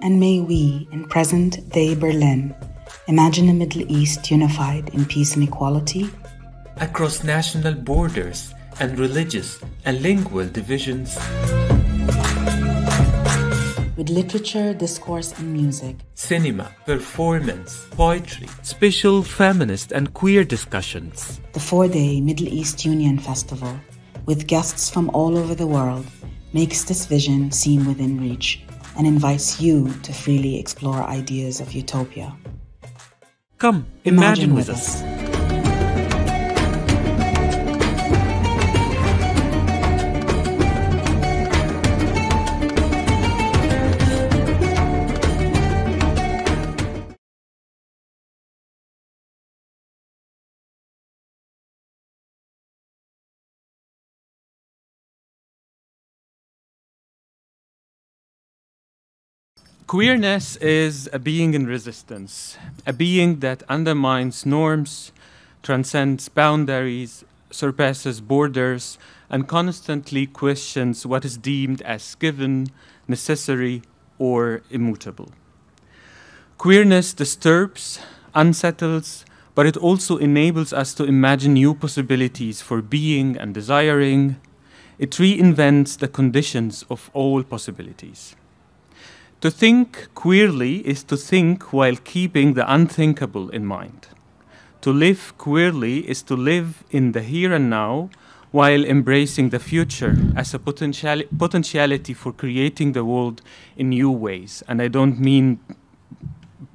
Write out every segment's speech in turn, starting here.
and may we, in present-day Berlin, imagine a Middle East unified in peace and equality? Across national borders and religious and lingual divisions. With literature, discourse, and music. Cinema, performance, poetry, special feminist and queer discussions. The 4-day Middle East Union Festival, with guests from all over the world, makes this vision seem within reach and invites you to freely explore ideas of utopia. Come, imagine with us. Queerness is a being in resistance, a being that undermines norms, transcends boundaries, surpasses borders, and constantly questions what is deemed as given, necessary, or immutable. Queerness disturbs, unsettles, but it also enables us to imagine new possibilities for being and desiring. It reinvents the conditions of all possibilities. To think queerly is to think while keeping the unthinkable in mind. To live queerly is to live in the here and now while embracing the future as a potentiality for creating the world in new ways. And I don't mean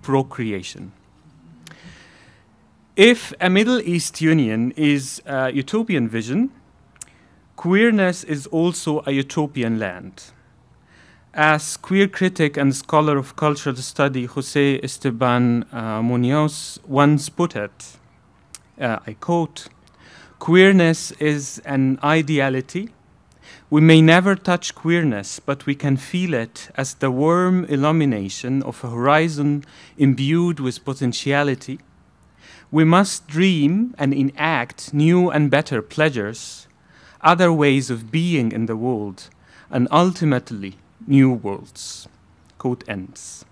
procreation. If a Middle East union is a utopian vision, queerness is also a utopian land. As queer critic and scholar of cultural study José Esteban Muñoz once put it, I quote, "Queerness is an ideality. We may never touch queerness, but we can feel it as the warm illumination of a horizon imbued with potentiality. We must dream and enact new and better pleasures, other ways of being in the world, and ultimately new worlds." Quote ends.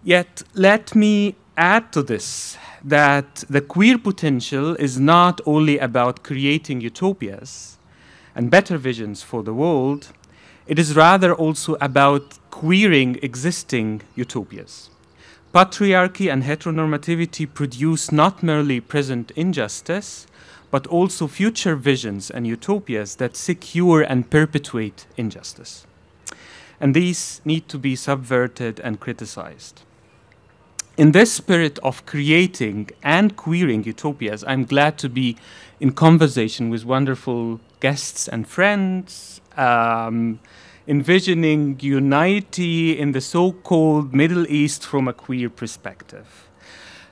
Yet let me add to this that the queer potential is not only about creating utopias and better visions for the world, it is rather also about queering existing utopias. Patriarchy and heteronormativity produce not merely present injustice, but also future visions and utopias that secure and perpetuate injustice. And these need to be subverted and criticized. In this spirit of creating and queering utopias, I'm glad to be in conversation with wonderful guests and friends, envisioning unity in the so-called Middle East from a queer perspective.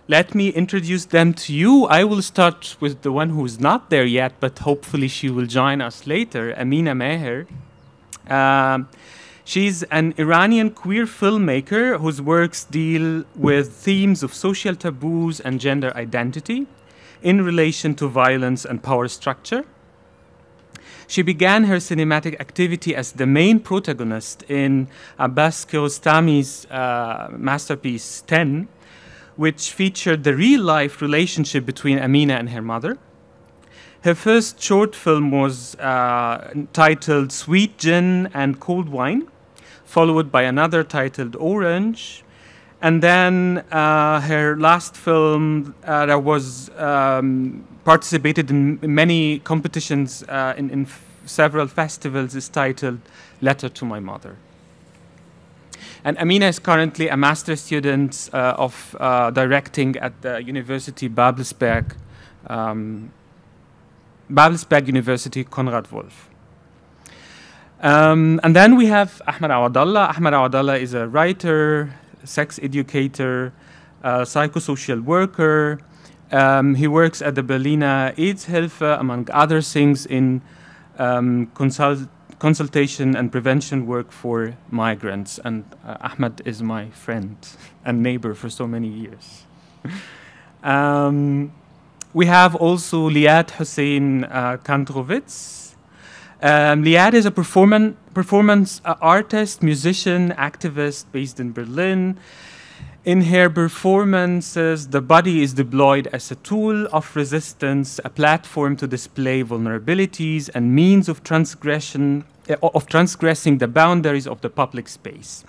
Let me introduce them to you. I will start with the one who is not there yet, but hopefully she will join us later, Amina Meher. She's an Iranian queer filmmaker whose works deal with themes of social taboos and gender identity in relation to violence and power structure. She began her cinematic activity as the main protagonist in Abbas Kiarostami's masterpiece 10, which featured the real-life relationship between Amina and her mother. Her first short film was titled Sweet Gin and Cold Wine, followed by another titled Orange. And then her last film that was participated in many competitions in several festivals is titled Letter to My Mother. And Amina is currently a master's student of directing at the University Babelsberg University Konrad Wolf. And then we have Ahmad Awadalla. Ahmad Awadalla is a writer, sex educator, psychosocial worker. He works at the Berliner AIDS-Hilfe, among other things, in consultation and prevention work for migrants. And Ahmad is my friend and neighbor for so many years. We have also Liad Hussein Kantorowicz. Liad is a performance artist, musician, activist based in Berlin. In her performances, the body is deployed as a tool of resistance, a platform to display vulnerabilities, and means of transgressing the boundaries of the public space.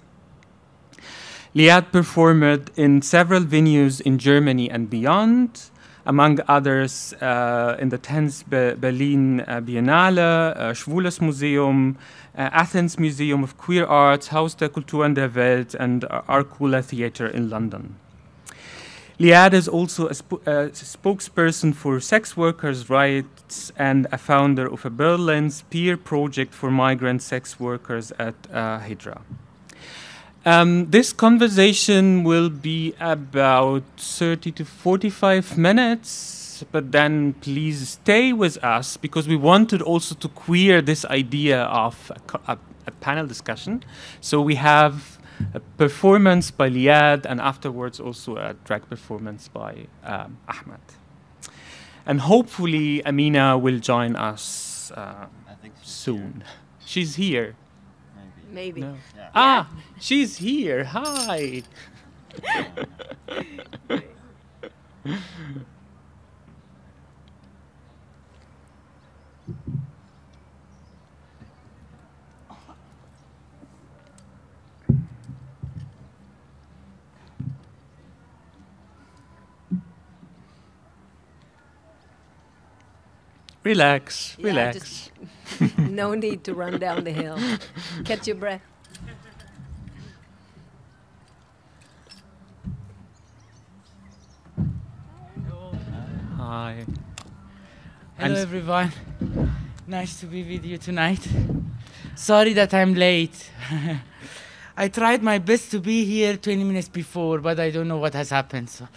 Liad performed in several venues in Germany and beyond, among others in the 10th Berlin Biennale, Schwules Museum, Athens Museum of Queer Arts, Haus der Kulturen der Welt, and Arcula Theatre in London. Liad is also a spokesperson for sex workers' rights and a founder of a Berlin's peer project for migrant sex workers at Hydra. This conversation will be about 30 to 45 minutes, but then please stay with us because we wanted also to queer this idea of a panel discussion. So we have a performance by Liad and afterwards also a drag performance by Ahmad. And hopefully Amina will join us soon. She's here. Maybe. No. Yeah. Ah, she's here. Hi. Relax, Yeah, relax. No need to run down the hill. Catch your breath. Hi. Hello everyone. Nice to be with you tonight. Sorry that I'm late. I tried my best to be here 20 minutes before, but I don't know what has happened. So.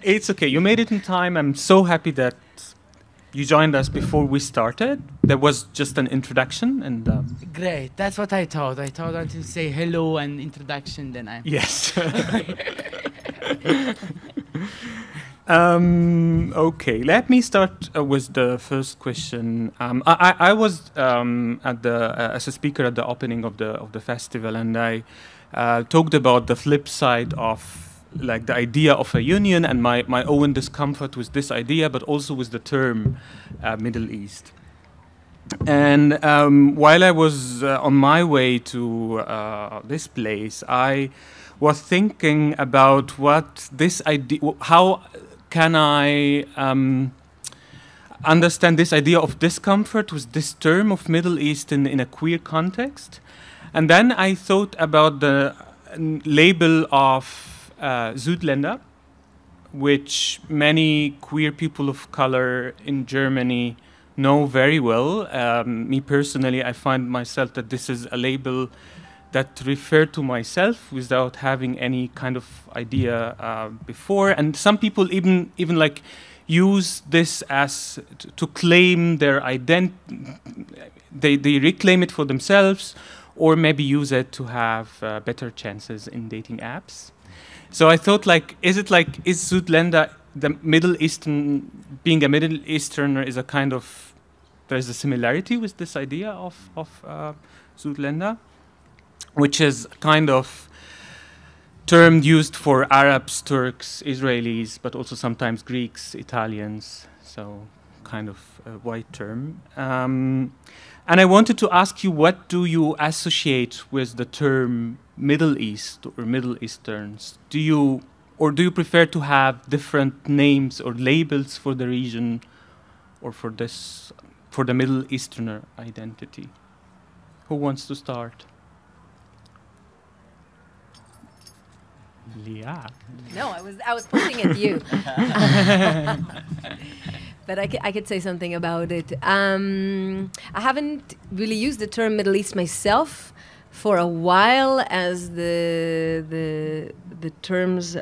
It's okay. You made it in time. I'm so happy that you joined us before we started. There was just an introduction and... Great. That's what I thought. I thought I to say hello and introduction, then I'm... Yes. Okay, let me start with the first question. I was as a speaker at the opening of the festival, and I talked about the flip side of like the idea of a union and my own discomfort with this idea, but also with the term Middle East. And while I was on my way to this place, I was thinking about what this idea, how can I understand this idea of discomfort with this term of Middle East in a queer context? And then I thought about the label of Südländer, which many queer people of color in Germany know very well. Me personally, I find myself that this is a label that referred to myself without having any kind of idea before. And some people even like use this as to claim their identity. They reclaim it for themselves, or maybe use it to have better chances in dating apps. So I thought, like, is Südländer, the Middle Eastern, being a Middle Easterner is a kind of, there's a similarity with this idea of Südländer, which is kind of term used for Arabs, Turks, Israelis, but also sometimes Greeks, Italians, so kind of a wide term. And I wanted to ask you, what do you associate with the term Middle East or Middle Easterns? Do you prefer to have different names or labels for the region or for the Middle Easterner identity? Who wants to start? Liad. No, I was pointing at you. But I could say something about it. I haven't really used the term Middle East myself for a while, as the the terms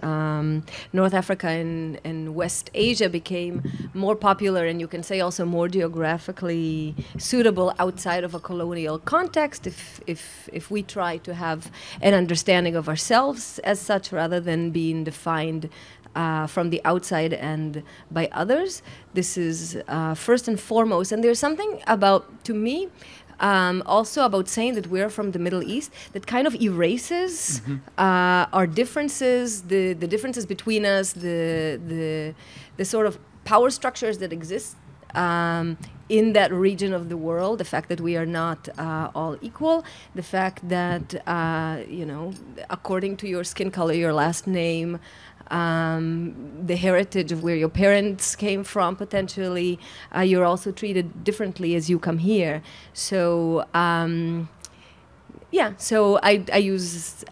North Africa and West Asia became more popular, and you can say also more geographically suitable outside of a colonial context if we try to have an understanding of ourselves as such rather than being defined from the outside and by others. This is first and foremost. And there's something about, to me, also about saying that we're from the Middle East that kind of erases our differences, the differences between us, the sort of power structures that exist in that region of the world, the fact that we are not all equal, the fact that, according to your skin color, your last name, the heritage of where your parents came from, potentially, you're also treated differently as you come here. So, so I use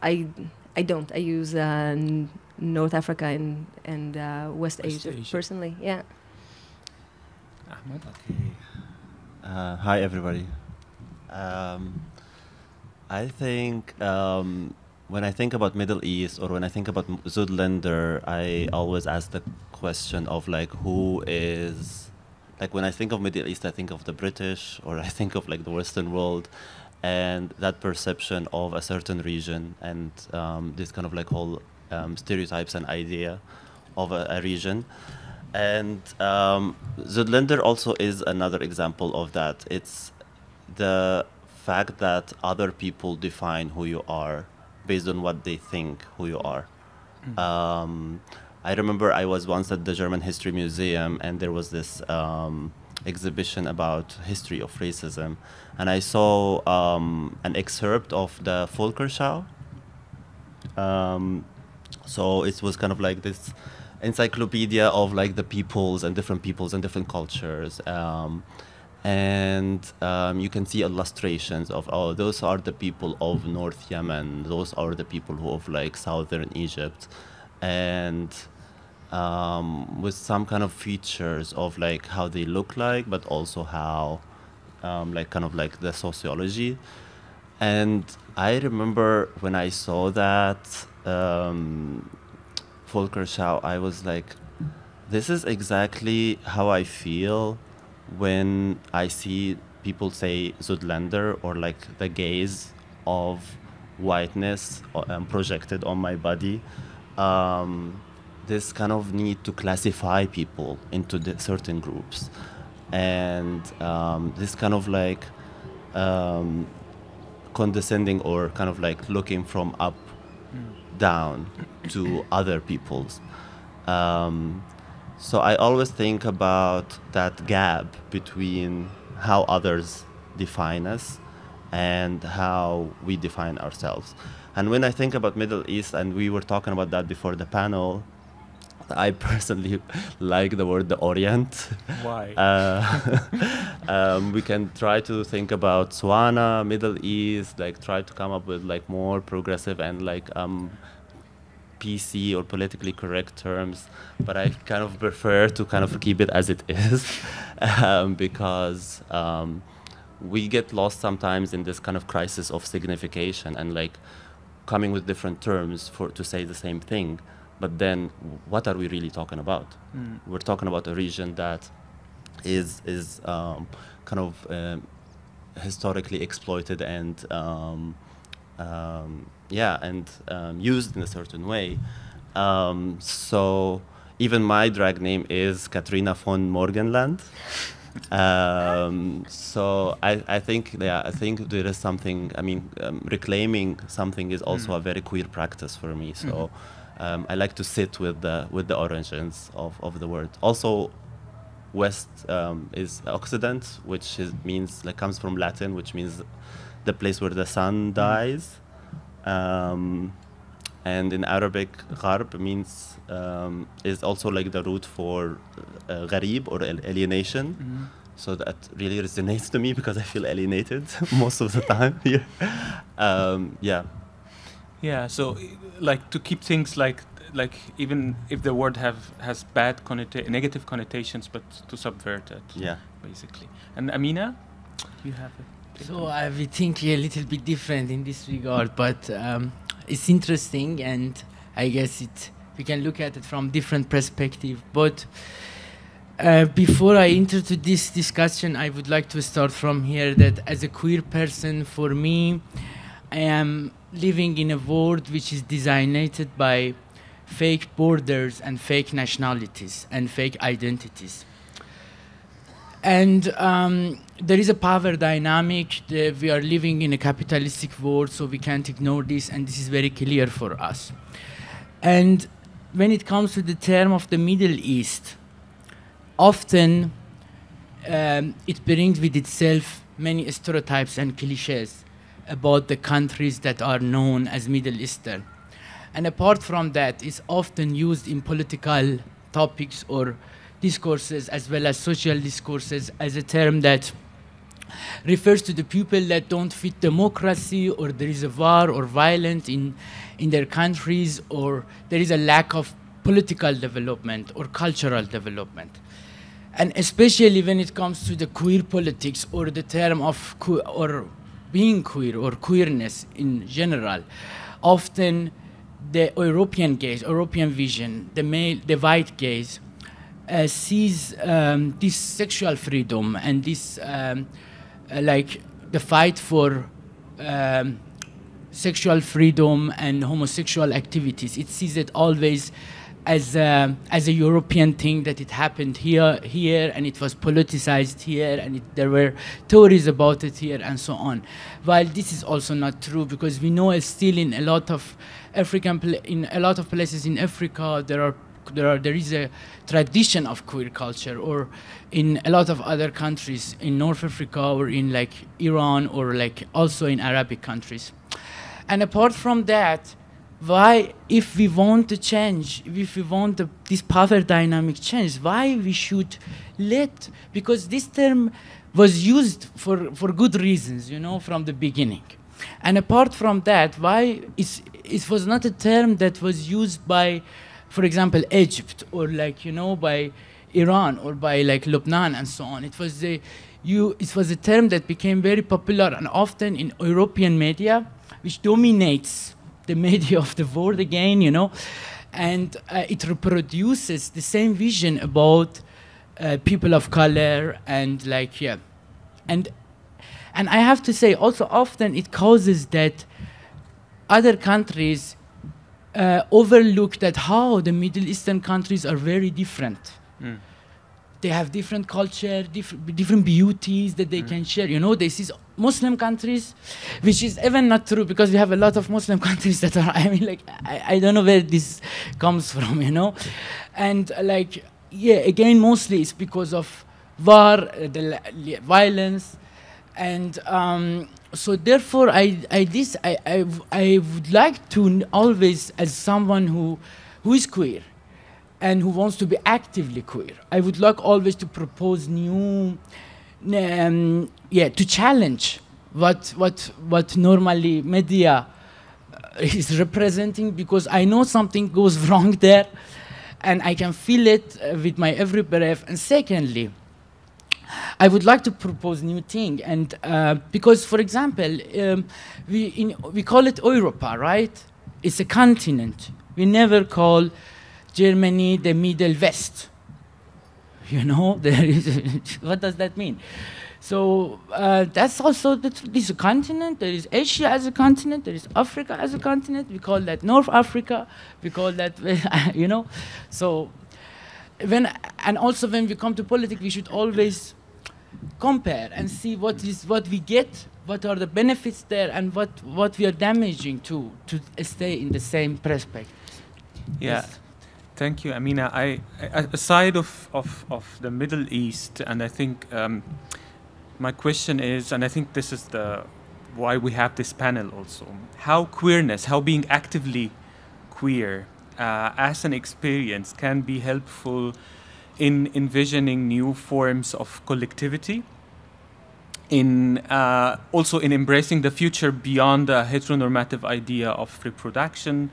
North Africa and West Asia personally, yeah. Ahmad? Okay. Hi, everybody. I think when I think about Middle East or when I think about Zuidlander, I always ask the question of like who is, like when I think of Middle East, I think of the British or I think of like the Western world, and that perception of a certain region and this kind of like whole stereotypes and idea of a region. And Zuidlander also is another example of that. It's the fact that other people define who you are based on what they think who you are. I remember I was once at the German History Museum and there was this exhibition about history of racism, and I saw an excerpt of the Völkerschau. So it was kind of like this encyclopedia of like the peoples and different cultures. And you can see illustrations of, oh, those are the people of North Yemen, those are the people who of like southern Egypt, and with some kind of features of like how they look like, but also how like kind of like the sociology. And I remember when I saw that Völkerschau, I was like, this is exactly how I feel when I see people say Zuidlander or like the gaze of whiteness projected on my body. This kind of need to classify people into certain groups, and this kind of like condescending or kind of like looking from up down to other peoples. So I always think about that gap between how others define us and how we define ourselves. And when I think about Middle East, and we were talking about that before the panel, I personally like the word the Orient. Why? We can try to think about Swana, Middle East, like try to come up with like more progressive and like PC or politically correct terms, but I kind of prefer to kind of keep it as it is because we get lost sometimes in this kind of crisis of signification and like coming with different terms to say the same thing. But then what are we really talking about? We're talking about a region that is kind of historically exploited and used in a certain way. So even my drag name is Katharina von Morgenstern. So I think there is something, reclaiming something is also a very queer practice for me. So I like to sit with the origins of the word. Also, West is Occident, which means like comes from Latin, which means the place where the sun dies. And in Arabic, Gharb means is also like the root for gharib or alienation. So that really resonates to me because I feel alienated most of the time here. Yeah. So, like to keep things like even if the word has bad negative connotations, but to subvert it. Yeah. Basically. And Amina, you have it. So I will think a little bit different in this regard, but it's interesting, and I guess we can look at it from different perspective. But before I enter to this discussion, I would like to start from here that as a queer person, for me, I am living in a world which is designated by fake borders and fake nationalities and fake identities. And there is a power dynamic. We are living in a capitalistic world, so we can't ignore this, and this is very clear for us. And when it comes to the term of the Middle East, often it brings with itself many stereotypes and cliches about the countries that are known as Middle Eastern. And apart from that, it's often used in political topics or discourses as well as social discourses as a term that refers to the people that don't fit democracy, or there is a war or violence in their countries, or there is a lack of political development or cultural development. And especially when it comes to the queer politics or the term of or being queer or queerness in general, often the European gaze, European vision, the white gaze sees this sexual freedom and this like the fight for sexual freedom and homosexual activities. It sees it always as a European thing, that it happened here, and it was politicized here, and there were theories about it here, and so on. While this is also not true, because we know still in a lot of in a lot of places in Africa there is a tradition of queer culture, or in a lot of other countries in North Africa or in like Iran, or like also in Arabic countries. And apart from that, why, if we want to change, if we want this power dynamic change, why we should because this term was used for good reasons, you know, from the beginning. And apart from that, why it was not a term that was used by, for example, Egypt, or like, you know, by Iran, or by like Lebanon and so on. It was a term that became very popular and often in European media, which dominates the media of the world again, you know, and it reproduces the same vision about people of color, and like, yeah. And I have to say also often it causes that other countries overlook that how the Middle Eastern countries are very different. Mm. They have different culture, different beauties that they can share. You know, this is Muslim countries, which is even not true, because we have a lot of Muslim countries that are, I mean, like, I don't know where this comes from, you know? And like, yeah, again, mostly it's because of war, the violence. And so therefore, I would like to always, as someone who is queer, and who wants to be actively queer, I would like always to propose new, to challenge what normally media is representing, because I know something goes wrong there, and I can feel it with my every breath. And secondly, I would like to propose new thing, and because, for example, we call it Europa, right? It's a continent. We never call Germany the Middle West. You know, what does that mean? So that's also, this is a continent. There is Asia as a continent. There is Africa as a continent. We call that North Africa. We call that, you know. So and also when we come to politics, we should always compare and see what we get, what are the benefits there, and what we are damaging to stay in the same perspective. Yeah. Yes. Thank you, Amina. Aside of the Middle East, and I think my question is, and I think this is why we have this panel also, how queerness, how being actively queer as an experience can be helpful in envisioning new forms of collectivity, in also in embracing the future beyond the heteronormative idea of reproduction,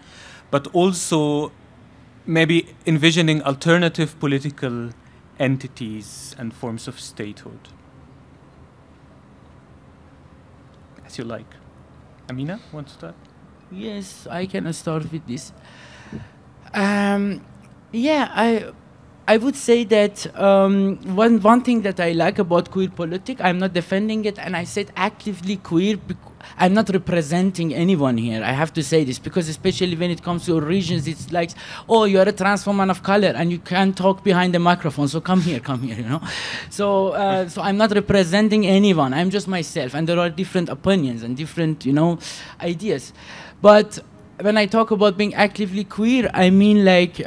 but also maybe envisioning alternative political entities and forms of statehood. As you like. Amina, want to start? Yes, I can start with this. Yeah, I would say that one thing that I like about queer politics, I'm not defending it, and I said actively queer. I'm not representing anyone here. I have to say this, because especially when it comes to regions, it's like, oh, you're a trans woman of color and you can't talk behind the microphone, so come here, you know. So I'm not representing anyone. I'm just myself, and there are different opinions and different, you know, ideas. But when I talk about being actively queer, I mean like,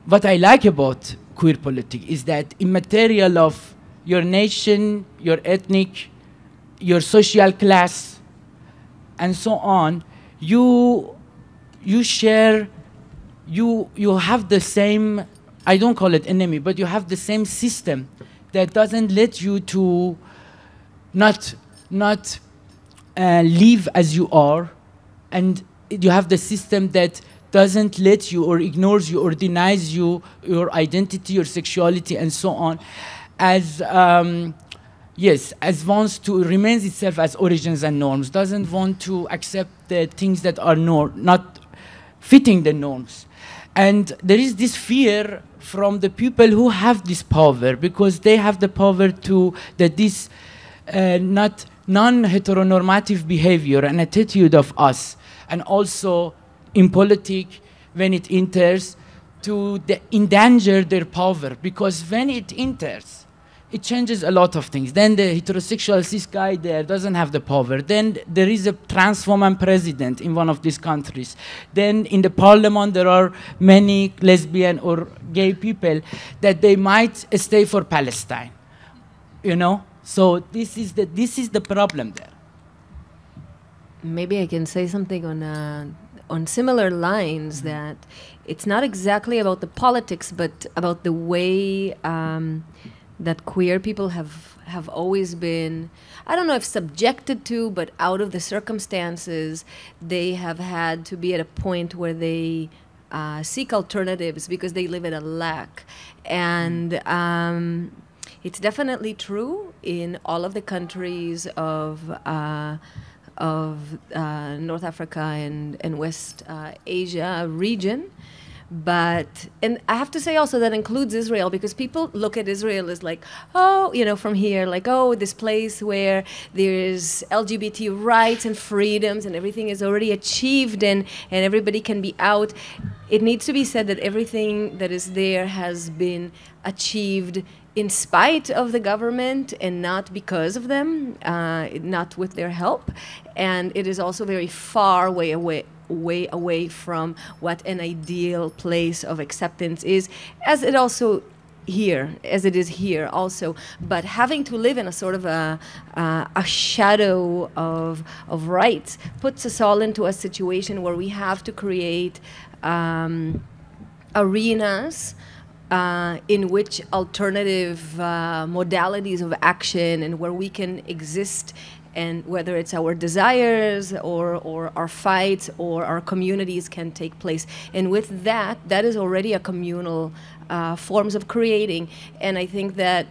what I like about queer politics is that immaterial of your nation, your ethnic, your social class, and so on, you share, you have the same, I don't call it enemy, but you have the same system that doesn't let you to not live as you are, and you have the system that doesn't let you or ignores you or denies you your identity, your sexuality, and so on, as yes, as wants to remains itself as origins and norms, doesn't want to accept the things that are not fitting the norms. And there is this fear from the people who have this power, because they have the power to, that this not non-heteronormative behavior and attitude of us, and also in politics, when it enters, to endanger their power, because when it enters, it changes a lot of things. Then the heterosexual cis guy there doesn't have the power. Then there is a trans woman president in one of these countries. Then in the parliament there are many lesbian or gay people that they might stay for Palestine, you know. So this is the problem there. Maybe I can say something on similar lines, that it's not exactly about the politics, but about the way that queer people have always been, I don't know if subjected to, but out of the circumstances, they have had to be at a point where they seek alternatives because they live in a lack. And it's definitely true in all of the countries of North Africa and West Asia region. But, and I have to say also that includes Israel, because people look at Israel as like, oh, you know, from here, like, oh, this place where there's LGBT rights and freedoms and everything is already achieved and everybody can be out. It needs to be said that everything that is there has been achieved in spite of the government and not because of them, not with their help. And it is also very far way away from what an ideal place of acceptance is, as it is here also. But having to live in a sort of a shadow of rights puts us all into a situation where we have to create arenas in which alternative modalities of action and where we can exist, and whether it's our desires or our fights or our communities can take place. And with that is already a communal forms of creating. And I think that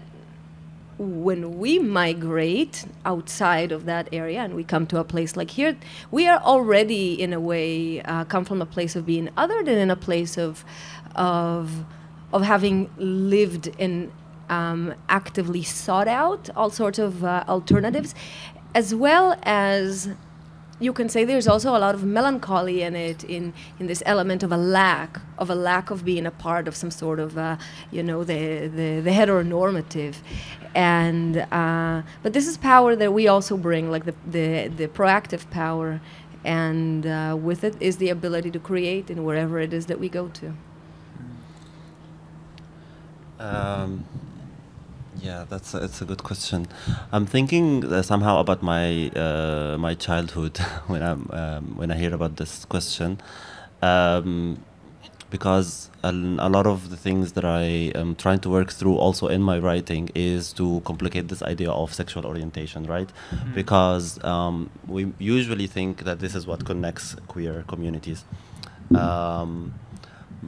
when we migrate outside of that area and we come to a place like here, we are already in a way come from a place of being other than in a place of having lived and actively sought out all sorts of alternatives, as well as you can say there's also a lot of melancholy in it, in this element of a lack of being a part of some sort of you know, the heteronormative. And but this is power that we also bring, like the proactive power, and with it is the ability to create in wherever it is that we go to. Yeah, it's a good question. I'm thinking somehow about my my childhood when I hear about this question, because a lot of the things that I am trying to work through also in my writing is to complicate this idea of sexual orientation, right? Mm-hmm. Because we usually think that this is what connects queer communities.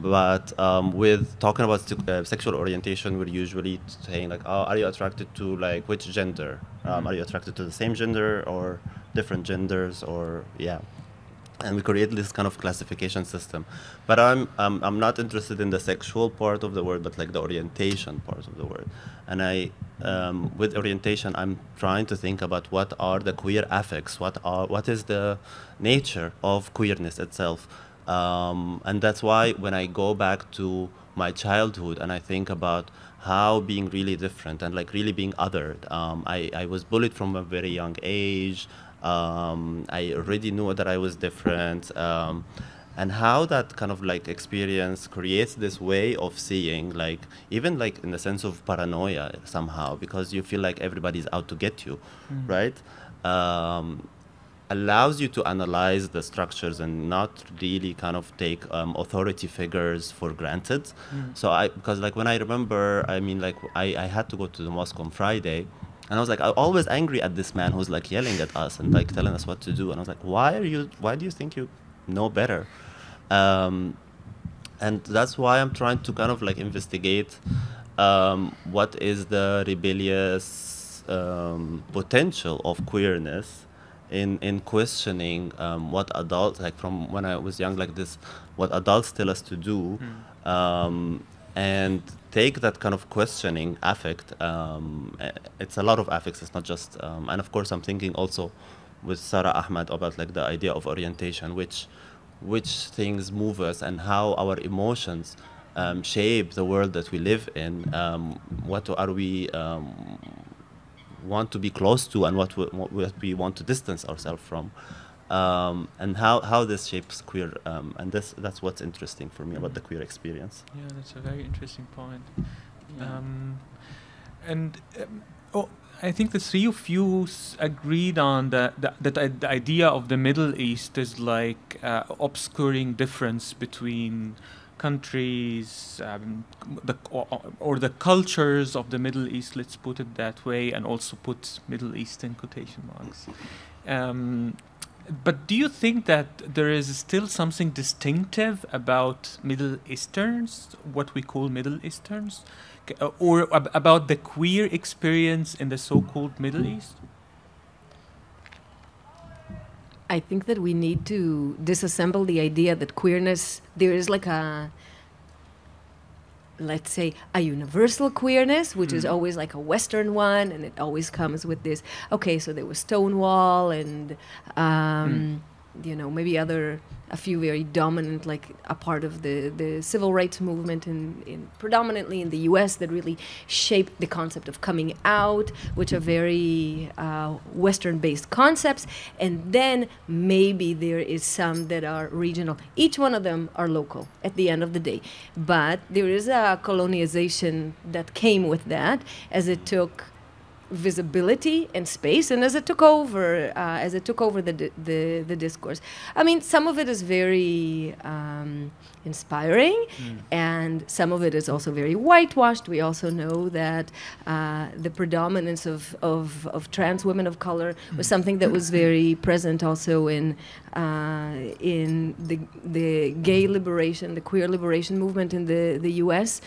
But with talking about sexual orientation, we're usually saying like, oh, are you attracted to like which gender? Are you attracted to the same gender or different genders, or and we create this kind of classification system. But I'm not interested in the sexual part of the word, but like the orientation part of the word. And with orientation, I'm trying to think about what are the queer affects, what is the nature of queerness itself. And that's why when I go back to my childhood and I think about how being really different and like really being othered, I was bullied from a very young age. I already knew that I was different, and how that kind of like experience creates this way of seeing, like even like in the sense of paranoia somehow, because you feel like everybody's out to get you, right? Allows you to analyze the structures and not really kind of take authority figures for granted. So because like when I remember, I mean like I had to go to the mosque on Friday. And I was like, I'm always angry at this man who's like yelling at us and like telling us what to do. And I was like, why do you think you know better? And that's why I'm trying to kind of like investigate what is the rebellious potential of queerness in questioning what adults, like from when I was young like this, what adults tell us to do. And take that kind of questioning affect. It's a lot of affects. It's not just, and of course I'm thinking also with Sarah Ahmad about like the idea of orientation, which things move us and how our emotions shape the world that we live in. What are we want to be close to, and what we want to distance ourselves from. And how this shapes queer, and that's what's interesting for me about the queer experience. Yeah, that's a very interesting point. I think the three of you agreed on that the idea of the Middle East is like obscuring difference between countries, or the cultures of the Middle East, let's put it that way, and also put Middle East in quotation marks. But do you think that there is still something distinctive about Middle Easterns, what we call Middle Easterns, or about the queer experience in the so-called Middle East? I think that we need to disassemble the idea that queerness, there is like a, let's say, a universal queerness, which is always like a Western one, and it always comes with this, okay, so there was Stonewall and, you know, maybe a few very dominant, like a part of the civil rights movement in predominantly in the US that really shaped the concept of coming out, which are very Western-based concepts. And then maybe there is some that are regional. Each one of them are local at the end of the day. But there is a colonialization that came with that as it took visibility and space, and as it took over the discourse. I mean, some of it is very inspiring, and some of it is also very whitewashed. We also know that the predominance of trans women of color was something that was very present also in the gay liberation, the queer liberation movement in the U.S.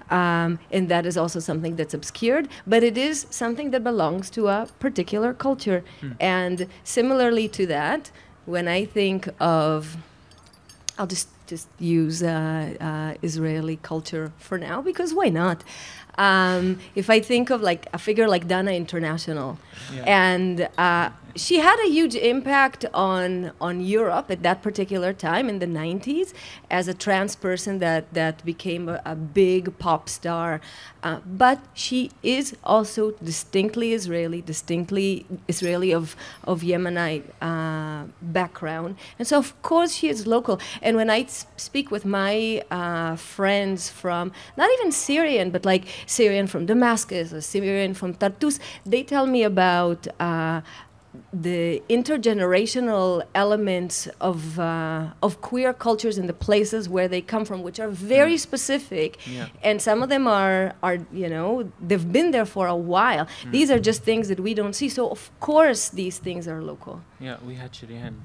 And that is also something that's obscured, but it is something that belongs to a particular culture. And similarly to that, when I think of, I'll just use Israeli culture for now, because why not? If I think of like a figure like Dana International, and she had a huge impact on Europe at that particular time in the 90s as a trans person that became a big pop star. But she is also distinctly Israeli of Yemenite background. And so, of course, she is local. And when I speak with my friends from, not even Syrian, but like Syrian from Damascus or Syrian from Tartus, they tell me about the intergenerational elements of queer cultures in the places where they come from, which are very specific, and some of them are you know, they've been there for a while. These are just things that we don't see. So of course these things are local. Yeah, we had Shireen.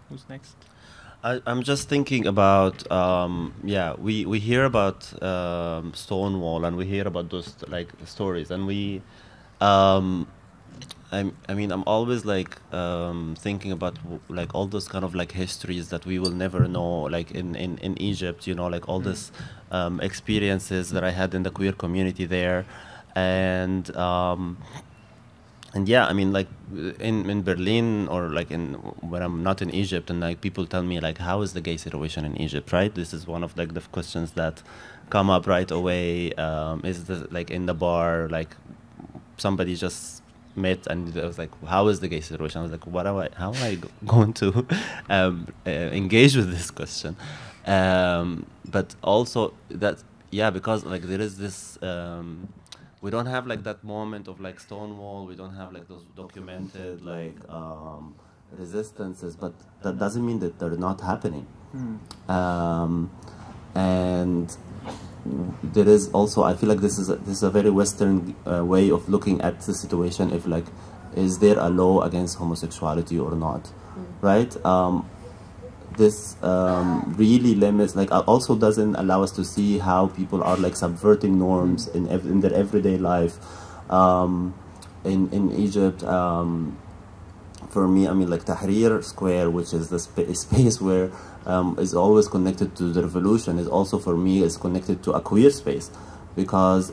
Who's next? I'm just thinking about yeah, we hear about Stonewall, and we hear about those like stories, and we I mean I'm always like thinking about like all those kind of like histories that we will never know, like in Egypt, you know, like all this experiences that I had in the queer community there, and yeah, I mean, like in Berlin, or like when I'm not in Egypt, and like people tell me like, how is the gay situation in Egypt, right? This is one of like the questions that come up right away. Is the like in the bar, like somebody just met and I was like, how is the gay situation? I was like, how am I going to engage with this question? But also that, yeah, because like there is this. We don't have like that moment of like Stonewall. We don't have like those documented like resistances, but that doesn't mean that they're not happening. And there is also, I feel like this is a very Western way of looking at the situation. If like, is there a law against homosexuality or not, right? This really limits, like, also doesn't allow us to see how people are like subverting norms in their everyday life. In Egypt, for me, I mean, like Tahrir Square, which is the space where is always connected to the revolution, is also for me is connected to a queer space, because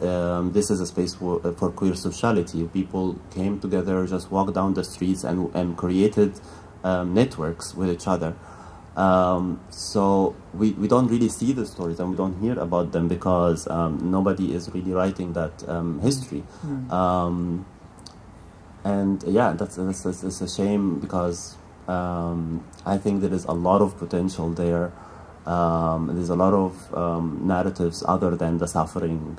this is a space for queer sociality. People came together, just walked down the streets and created networks with each other. So we don't really see the stories, and we don't hear about them because nobody is really writing that history. And yeah, that's a shame, because I think there is a lot of potential there. There's a lot of narratives other than the suffering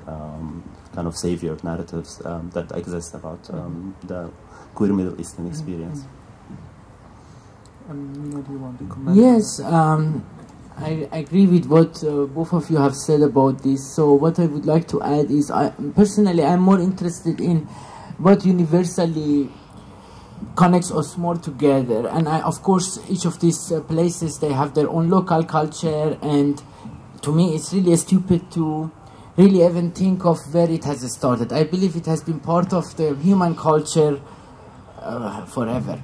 kind of savior narratives that exist about the queer Middle Eastern experience. What do you want to comment? Yes, I agree with what both of you have said about this. So what I would like to add is, personally, I'm more interested in what universally connects us more together. And of course, each of these places, they have their own local culture. And to me, it's really stupid to really even think of where it has started. I believe it has been part of the human culture forever.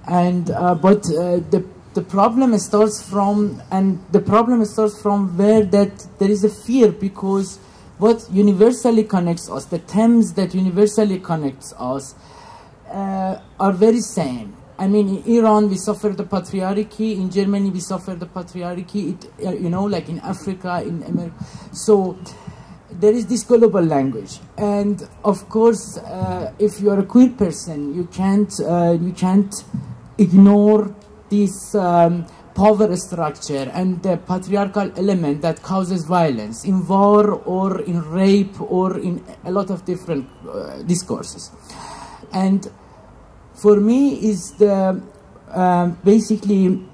And but the problem starts from where that there is a fear, because what universally connects us, the themes that universally connects us, are very same. I mean, in Iran we suffer the patriarchy, in Germany we suffer the patriarchy. You know, like in Africa, in America. So there is this global language, and of course, if you are a queer person, you can't ignore this power structure and the patriarchal element that causes violence in war or in rape or in a lot of different discourses. And for me, is the basically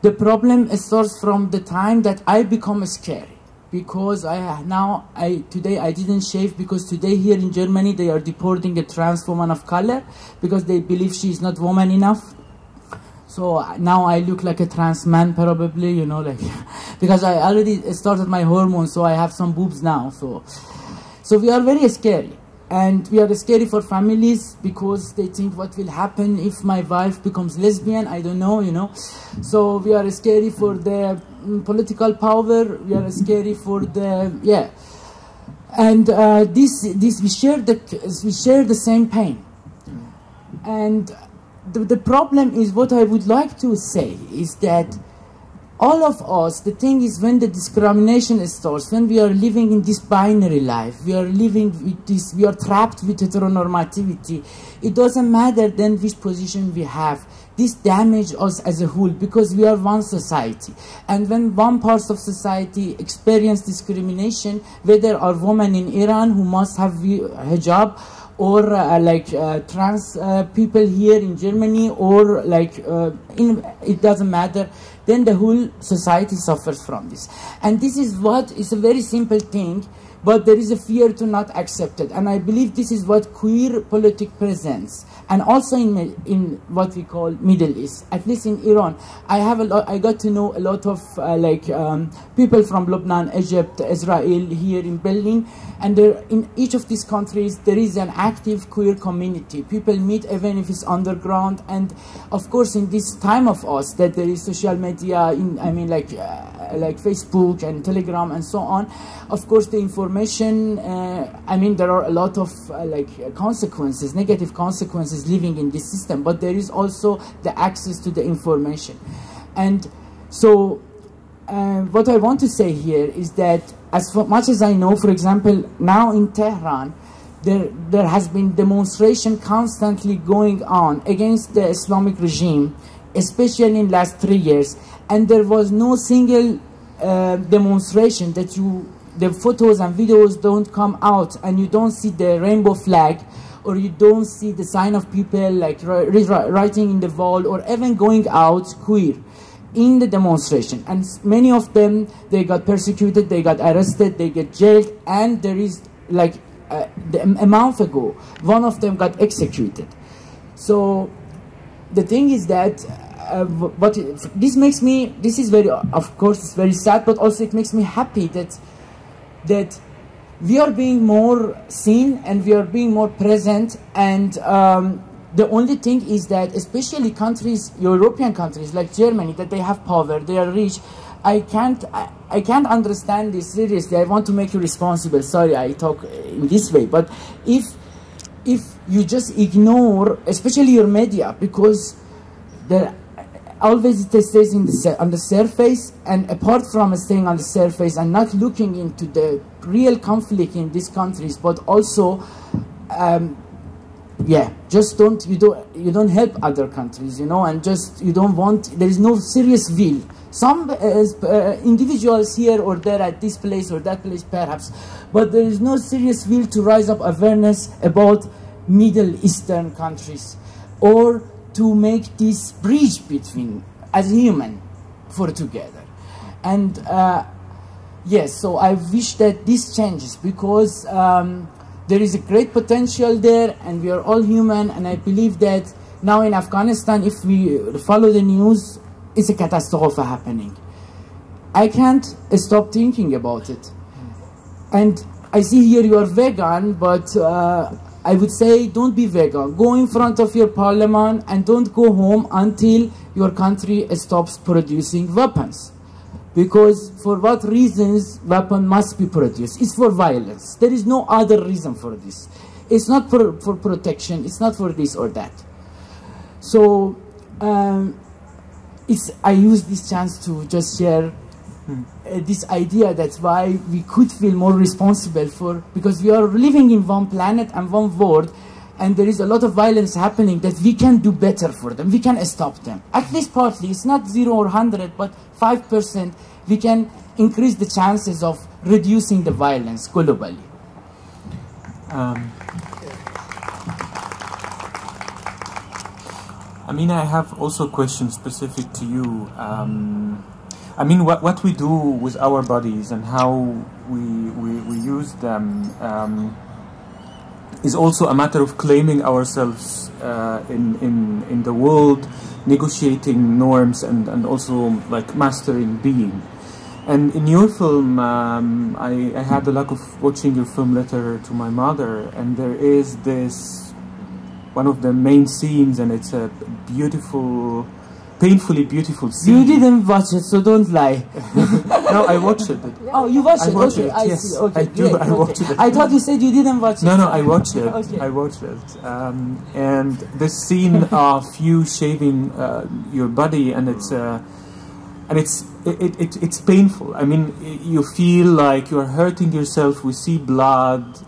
the problem starts from the time that I become scary. Because today I didn't shave, because today here in Germany they are deporting a trans woman of color because they believe she is not woman enough. So now I look like a trans man probably, you know, like because I already started my hormones, so I have some boobs now. So we are very scary, and we are scary for families because they think, what will happen if my wife becomes lesbian? I don't know, you know. So we are scary for the political power. We are scary for the and we share the same pain. And the problem is, what I would like to say is that all of us, the thing is, when the discrimination starts, when we are living in this binary life, we are living with this, we are trapped with heteronormativity, it doesn't matter then which position we have. This damages us as a whole, because we are one society. And when one part of society experience discrimination, whether are women in Iran who must have hijab, or trans people here in Germany, or it doesn't matter, then the whole society suffers from this. And this is what is a very simple thing, but there is a fear to not accept it. And I believe this is what queer politics presents. And also in what we call Middle East, at least in Iran, I got to know a lot of people from Lebanon, Egypt, Israel, here in Berlin, and in each of these countries there is an active queer community. People meet even if it's underground, and of course in this time of us that there is social media, like Facebook and Telegram and so on. Of course, the information. There are a lot of consequences, negative consequences living in this system, but there is also the access to the information. And so what I want to say here is that as much as I know, for example, now in Tehran, there has been demonstration constantly going on against the Islamic regime, especially in the last 3 years, and there was no single demonstration that the photos and videos don't come out and you don't see the rainbow flag, or you don't see the sign of people like writing in the wall, or even going out queer in the demonstration. And many of them, they got persecuted, they got arrested, they get jailed, and there is a month ago, one of them got executed. So the thing is that this is very, of course, it's very sad, but also it makes me happy that we are being more seen and we are being more present. And the only thing is that, especially countries, European countries like Germany, that they have power, they are rich. I can't understand this seriously. I want to make you responsible. Sorry, I talk in this way, but if you just ignore, especially your media, because always it stays on the surface, and apart from staying on the surface and not looking into the real conflict in these countries, but also, just you don't help other countries, and just you don't want. There is no serious will. Some individuals here or there at this place or that place perhaps, but there is no serious will to rise up awareness about Middle Eastern countries, or to make this bridge between, as human, for together. And yes, so I wish that this changes, because there is a great potential there, and we are all human. And I believe that now in Afghanistan, if we follow the news, it's a catastrophe happening. I can't stop thinking about it. And I see here you are vegan, but I would say don't be vegan. Go in front of your parliament and don't go home until your country stops producing weapons. Because for what reasons weapons must be produced? It's for violence. There is no other reason for this. It's not for protection. It's not for this or that. So I use this chance to just share this idea. That's why we could feel more responsible because we are living in one planet and one world, and there is a lot of violence happening that we can do better for them. We can stop them. At least partly. It's not 0 or 100, but 5%. We can increase the chances of reducing the violence globally. I have also a question specific to you. What we do with our bodies and how we use them is also a matter of claiming ourselves in the world, negotiating norms, and also like mastering being. And in your film, I had the luck of watching your film Letter to My Mother, and there is this one of the main scenes, and it's a beautiful, painfully beautiful scene. You didn't watch it, so don't lie. No, I watched it. Oh, you watched it? Okay, I yes, see. Okay, I do. great, I watched it. I thought you said you didn't watch it. No, I watched it. Okay. I watched it. And this scene of you shaving your body, and it's painful. You feel like you're hurting yourself. We see blood.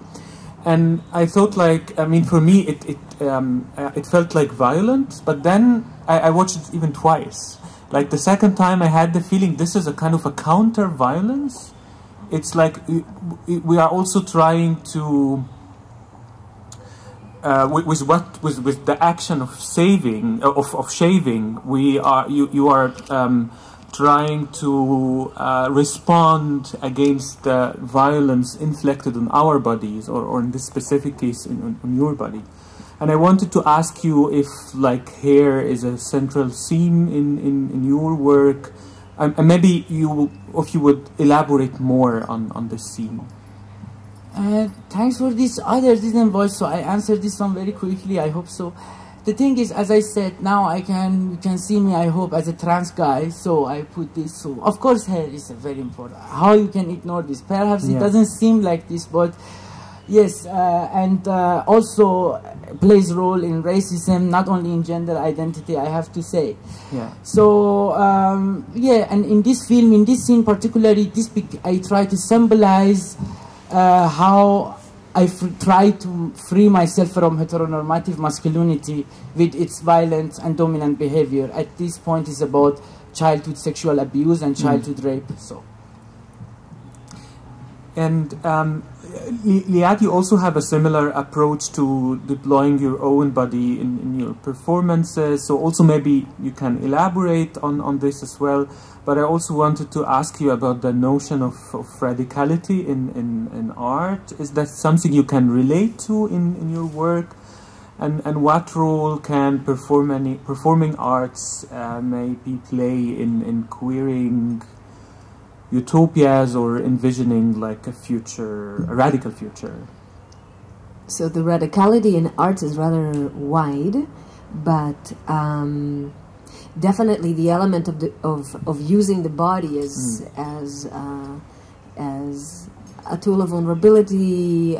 And I thought, for me, it felt like violence. But then I watched it even twice. Like the second time, I had the feeling this is a kind of a counter-violence. It's like we are also trying to, with the action of shaving, you are trying to respond against the violence inflicted on our bodies, or in this specific case, on your body. And I wanted to ask you if, like, hair is a central theme in your work, and maybe if you would elaborate more on this theme. Thanks for this. Others didn't voice, so I answered this one very quickly. I hope so. The thing is, as I said, now you can see me, I hope, as a trans guy, so I put this. So of course hair is very important. How you can ignore this? Perhaps it doesn't seem like this, but yes, and also plays role in racism, not only in gender identity, I have to say. Yeah. So yeah, and in this film, in this scene particularly, I try to symbolize how I try to free myself from heteronormative masculinity with its violent and dominant behavior. At this point, it's about childhood sexual abuse and childhood rape. So. And Liad, you also have a similar approach to deploying your own body in your performances. So also maybe you can elaborate on this as well. But I also wanted to ask you about the notion of radicality in art. Is that something you can relate to in your work? And what role can performing arts maybe play in queering utopias or envisioning like a radical future? So the radicality in art is rather wide, but definitely the element of using the body as a tool of vulnerability,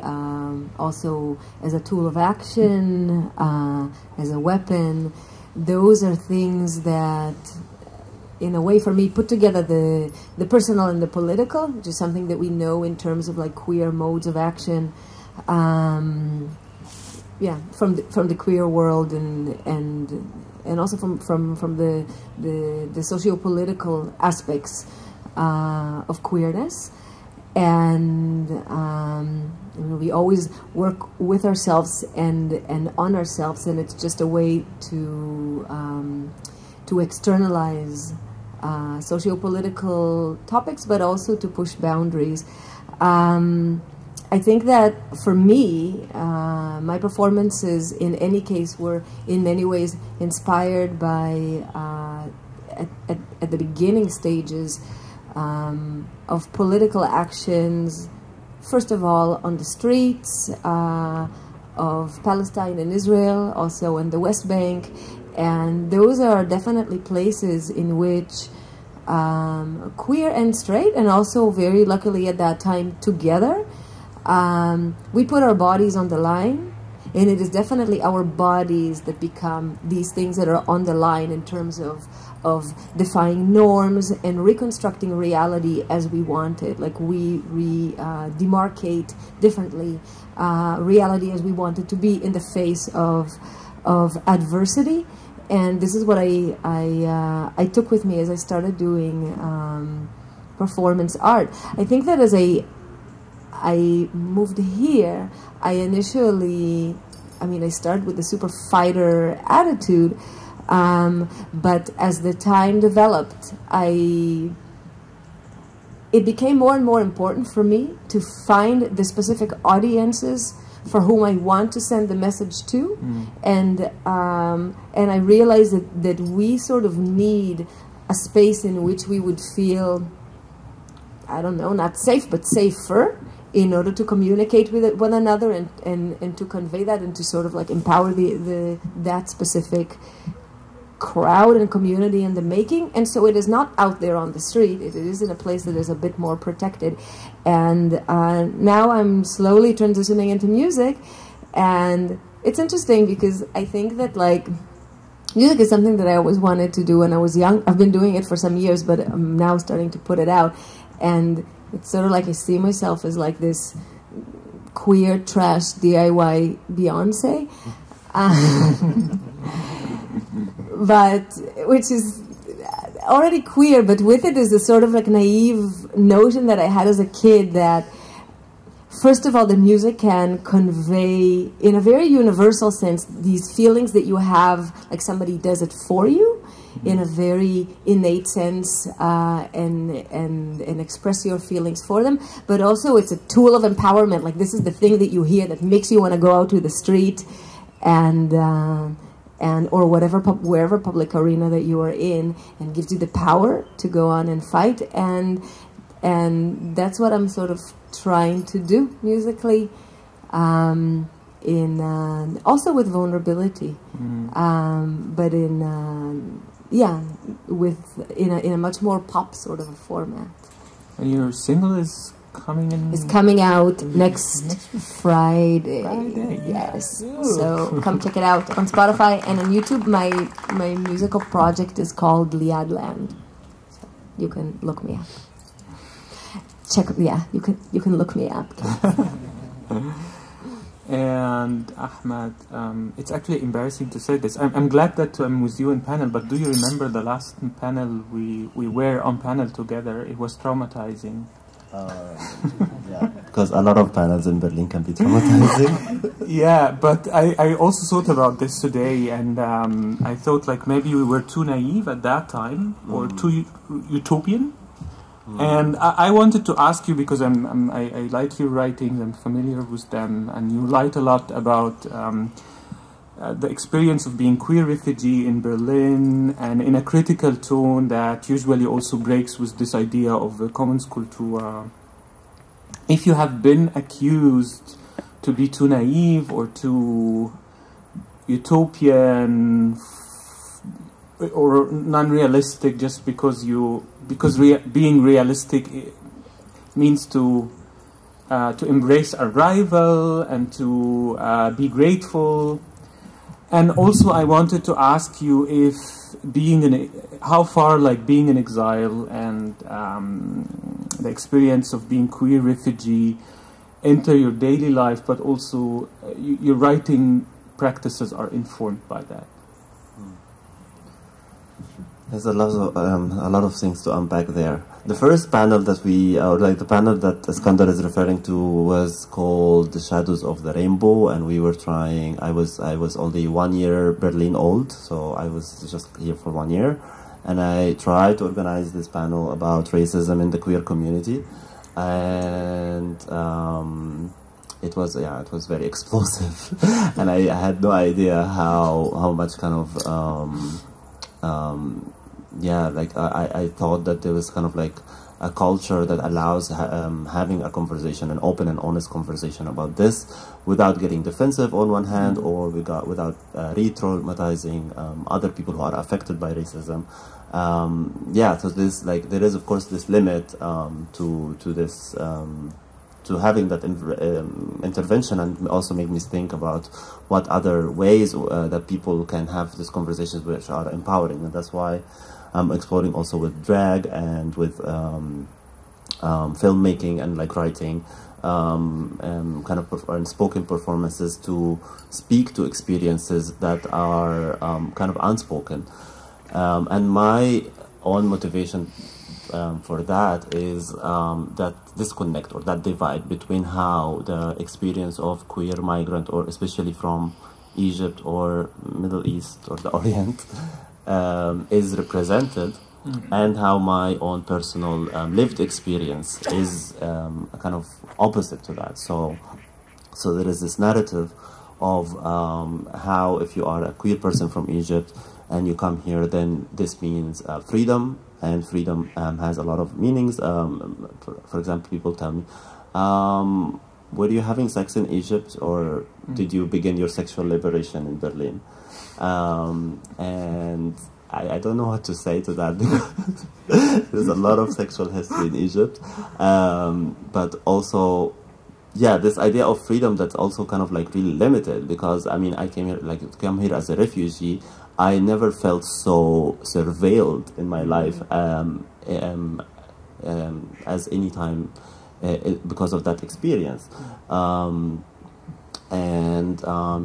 also as a tool of action, as a weapon. Those are things that, in a way, for me, put together the personal and the political, which is something that we know in terms of like queer modes of action. Yeah, from the queer world and also from the socio-political aspects of queerness, and we always work with ourselves and on ourselves, and it's just a way to externalize socio-political topics, but also to push boundaries. I think that for me, my performances in any case were in many ways inspired by, at the beginning stages of political actions, first of all on the streets of Palestine and Israel, also in the West Bank, and those are definitely places in which queer and straight, and also very luckily at that time together, we put our bodies on the line, and it is definitely our bodies that become these things that are on the line in terms of defying norms and reconstructing reality as we want it. Like we demarcate differently reality as we want it to be in the face of adversity. And this is what I took with me as I started doing performance art. I think that as I moved here, I started with the super fighter attitude, but as the time developed, it became more and more important for me to find the specific audiences for whom I want to send the message to, and I realized that we sort of need a space in which we would feel, I don't know, not safe, but safer, in order to communicate with one another and to convey that and to sort of like empower that specific crowd and community in the making. And so it is not out there on the street. It is in a place that is a bit more protected. And now I'm slowly transitioning into music, and it's interesting because I think that like music is something that I always wanted to do when I was young. I've been doing it for some years, but I'm now starting to put it out, and it's sort of like I see myself as like this queer trash DIY Beyonce, but which is already queer, but with it is a sort of like naive notion that I had as a kid that, first of all, the music can convey in a very universal sense these feelings that you have, like somebody does it for you, in a very innate sense, and express your feelings for them. But also it's a tool of empowerment. Like, this is the thing that you hear that makes you want to go out to the street and or wherever public arena that you are in, and gives you the power to go on and fight. And that's what I'm sort of trying to do musically, also with vulnerability, but in a much more pop sort of a format. And your single is coming in? It's coming out next Friday. Yes. Ooh. So come check it out on Spotify and on YouTube. My musical project is called Liad Land. So you can look me up. You can look me up. And Ahmad, it's actually embarrassing to say this. I'm glad that I'm with you in panel, but do you remember the last panel we were on panel together? It was traumatizing. Yeah, because a lot of panels in Berlin can be traumatizing. Yeah, but I also thought about this today, and I thought like maybe we were too naive at that time, or too utopian. And I wanted to ask you, because I like your writings, I'm familiar with them, and you write a lot about the experience of being queer refugee in Berlin, and in a critical tone that usually also breaks with this idea of the Kommenskultur. If you have been accused to be too naive or too utopian or non-realistic, just because being realistic means to embrace a rival and to be grateful. And also I wanted to ask you if how far like being in exile and the experience of being queer refugee enter your daily life, but also your writing practices are informed by that. There's a lot of things to unpack there. The first panel that the panel that Iskandar is referring to was called "The Shadows of the Rainbow," and we were trying. I was only 1 year Berlin old, so I was just here for 1 year, and I tried to organize this panel about racism in the queer community, and it was very explosive, and I had no idea how much kind of I thought that there was kind of like a culture that allows having a conversation, an open and honest conversation about this, without getting defensive on one hand, or without re-traumatizing other people who are affected by racism. So there is of course this limit to this. To having that intervention, and also made me think about what other ways that people can have these conversations which are empowering, and that's why I'm exploring also with drag and with filmmaking and like writing, kind of unspoken performances to speak to experiences that are kind of unspoken, and my own motivation for that is that disconnect or that divide between how the experience of queer migrant, or especially from Egypt or Middle East or the Orient, is represented, and how my own personal lived experience is kind of opposite to that. So there is this narrative of how if you are a queer person from Egypt and you come here, then this means freedom. And freedom has a lot of meanings. For example, people tell me, were you having sex in Egypt, or did you begin your sexual liberation in Berlin? And I don't know what to say to that, because there's a lot of sexual history in Egypt. But also, this idea of freedom that's also kind of like really limited, because I mean, I came here as a refugee. I never felt so surveilled in my life as any time because of that experience.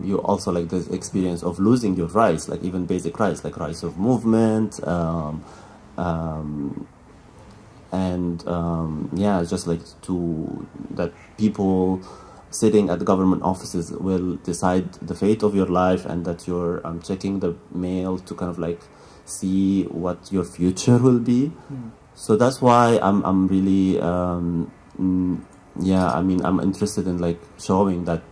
You also like this experience of losing your rights, like even basic rights, like rights of movement, just like that people sitting at the government offices will decide the fate of your life, and that you're checking the mail to kind of like see what your future will be. So that's why I'm really yeah, I mean, I'm interested in like showing that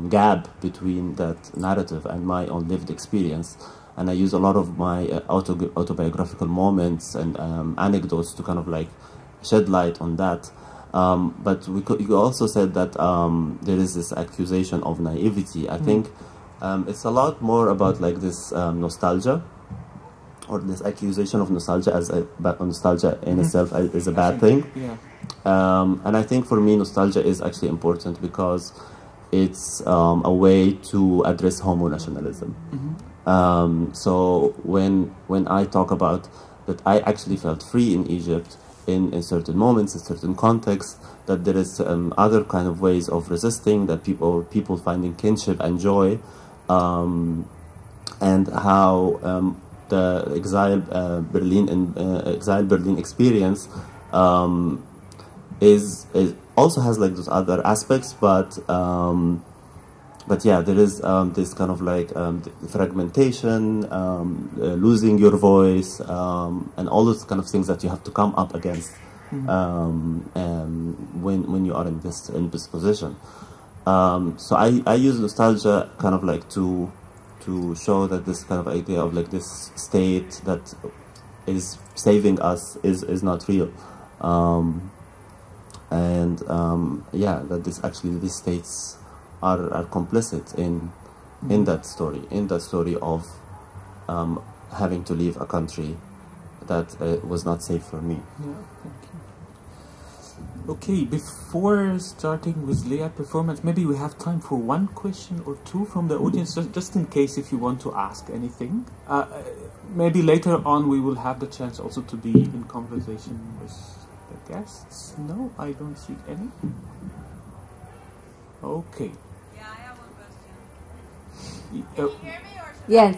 gap between that narrative and my own lived experience, and I use a lot of my autobiographical moments and anecdotes to kind of like shed light on that. But you also said that there is this accusation of naivety. I think it's a lot more about like this nostalgia, or this accusation of nostalgia as nostalgia in itself is a bad thing. Yeah. And I think for me, nostalgia is actually important because it's a way to address homo-nationalism. So when I talk about that, I actually felt free in Egypt in certain moments, in certain contexts, that there is other kind of ways of resisting, that people finding kinship and joy, and how the exile Berlin experience is also has like those other aspects, but yeah, there is this kind of like fragmentation, losing your voice, and all those kind of things that you have to come up against when you are in this position. So I use nostalgia kind of like to show that this kind of idea of like this state that is saving us is not real. Yeah, that these states are complicit in that story of having to leave a country that was not safe for me. Yeah, thank you. Okay, before starting with Liad performance, maybe we have time for one question or two from the audience, just in case if you want to ask anything. Maybe later on we will have the chance also to be in conversation with the guests. No, I don't see any. Okay. Yeah, I have one question. Can Can you hear me or should Yes.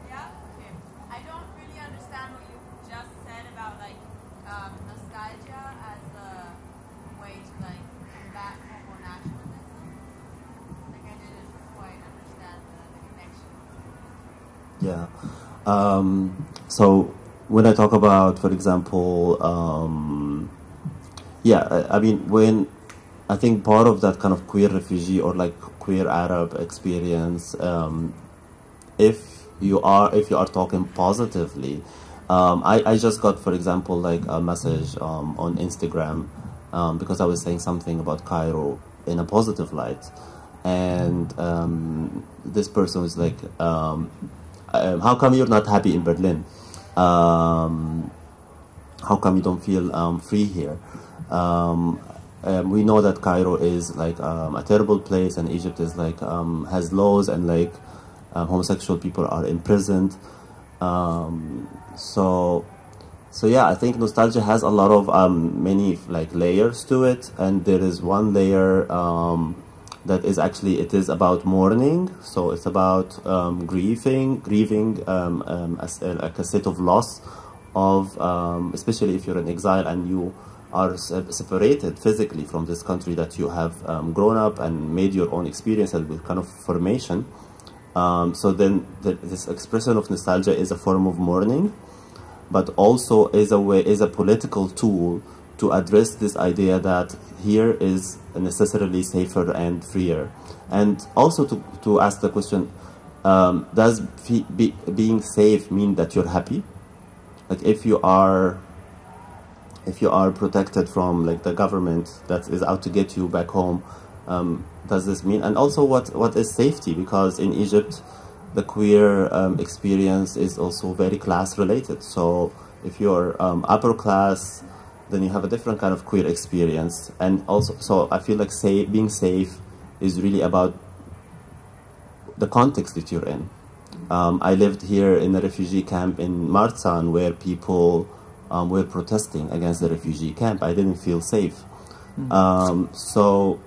Yeah? Okay. I don't really understand what you just said about like nostalgia as a way to like combat homo-nationalism. Like I didn't quite understand the connection. Yeah. So when I talk about, for example, yeah, I mean, when I think part of that kind of queer refugee or like queer Arab experience, if you are talking positively, I just got, for example, like a message on Instagram because I was saying something about Cairo in a positive light, and this person was like, how come you're not happy in Berlin? How come you don't feel free here? We know that Cairo is like a terrible place, and Egypt is like has laws, and like homosexual people are imprisoned. So yeah, I think nostalgia has a lot of many like layers to it, and there is one layer that is actually, it is about mourning. So it's about grieving as like a state of loss of, especially if you're in exile and you are separated physically from this country that you have grown up and made your own experience and with kind of formation. So then this expression of nostalgia is a form of mourning, but also is a political tool to address this idea that here is necessarily safer and freer, and also to ask the question, does being safe mean that you're happy? Like if you are protected from like the government that is out to get you back home, does this mean? And also what is safety? Because in Egypt the queer experience is also very class related. So if you're upper class, then you have a different kind of queer experience. And also, so I feel like being safe is really about the context that you're in. I lived here in a refugee camp in Marzahn where people were protesting against the refugee camp. I didn't feel safe. So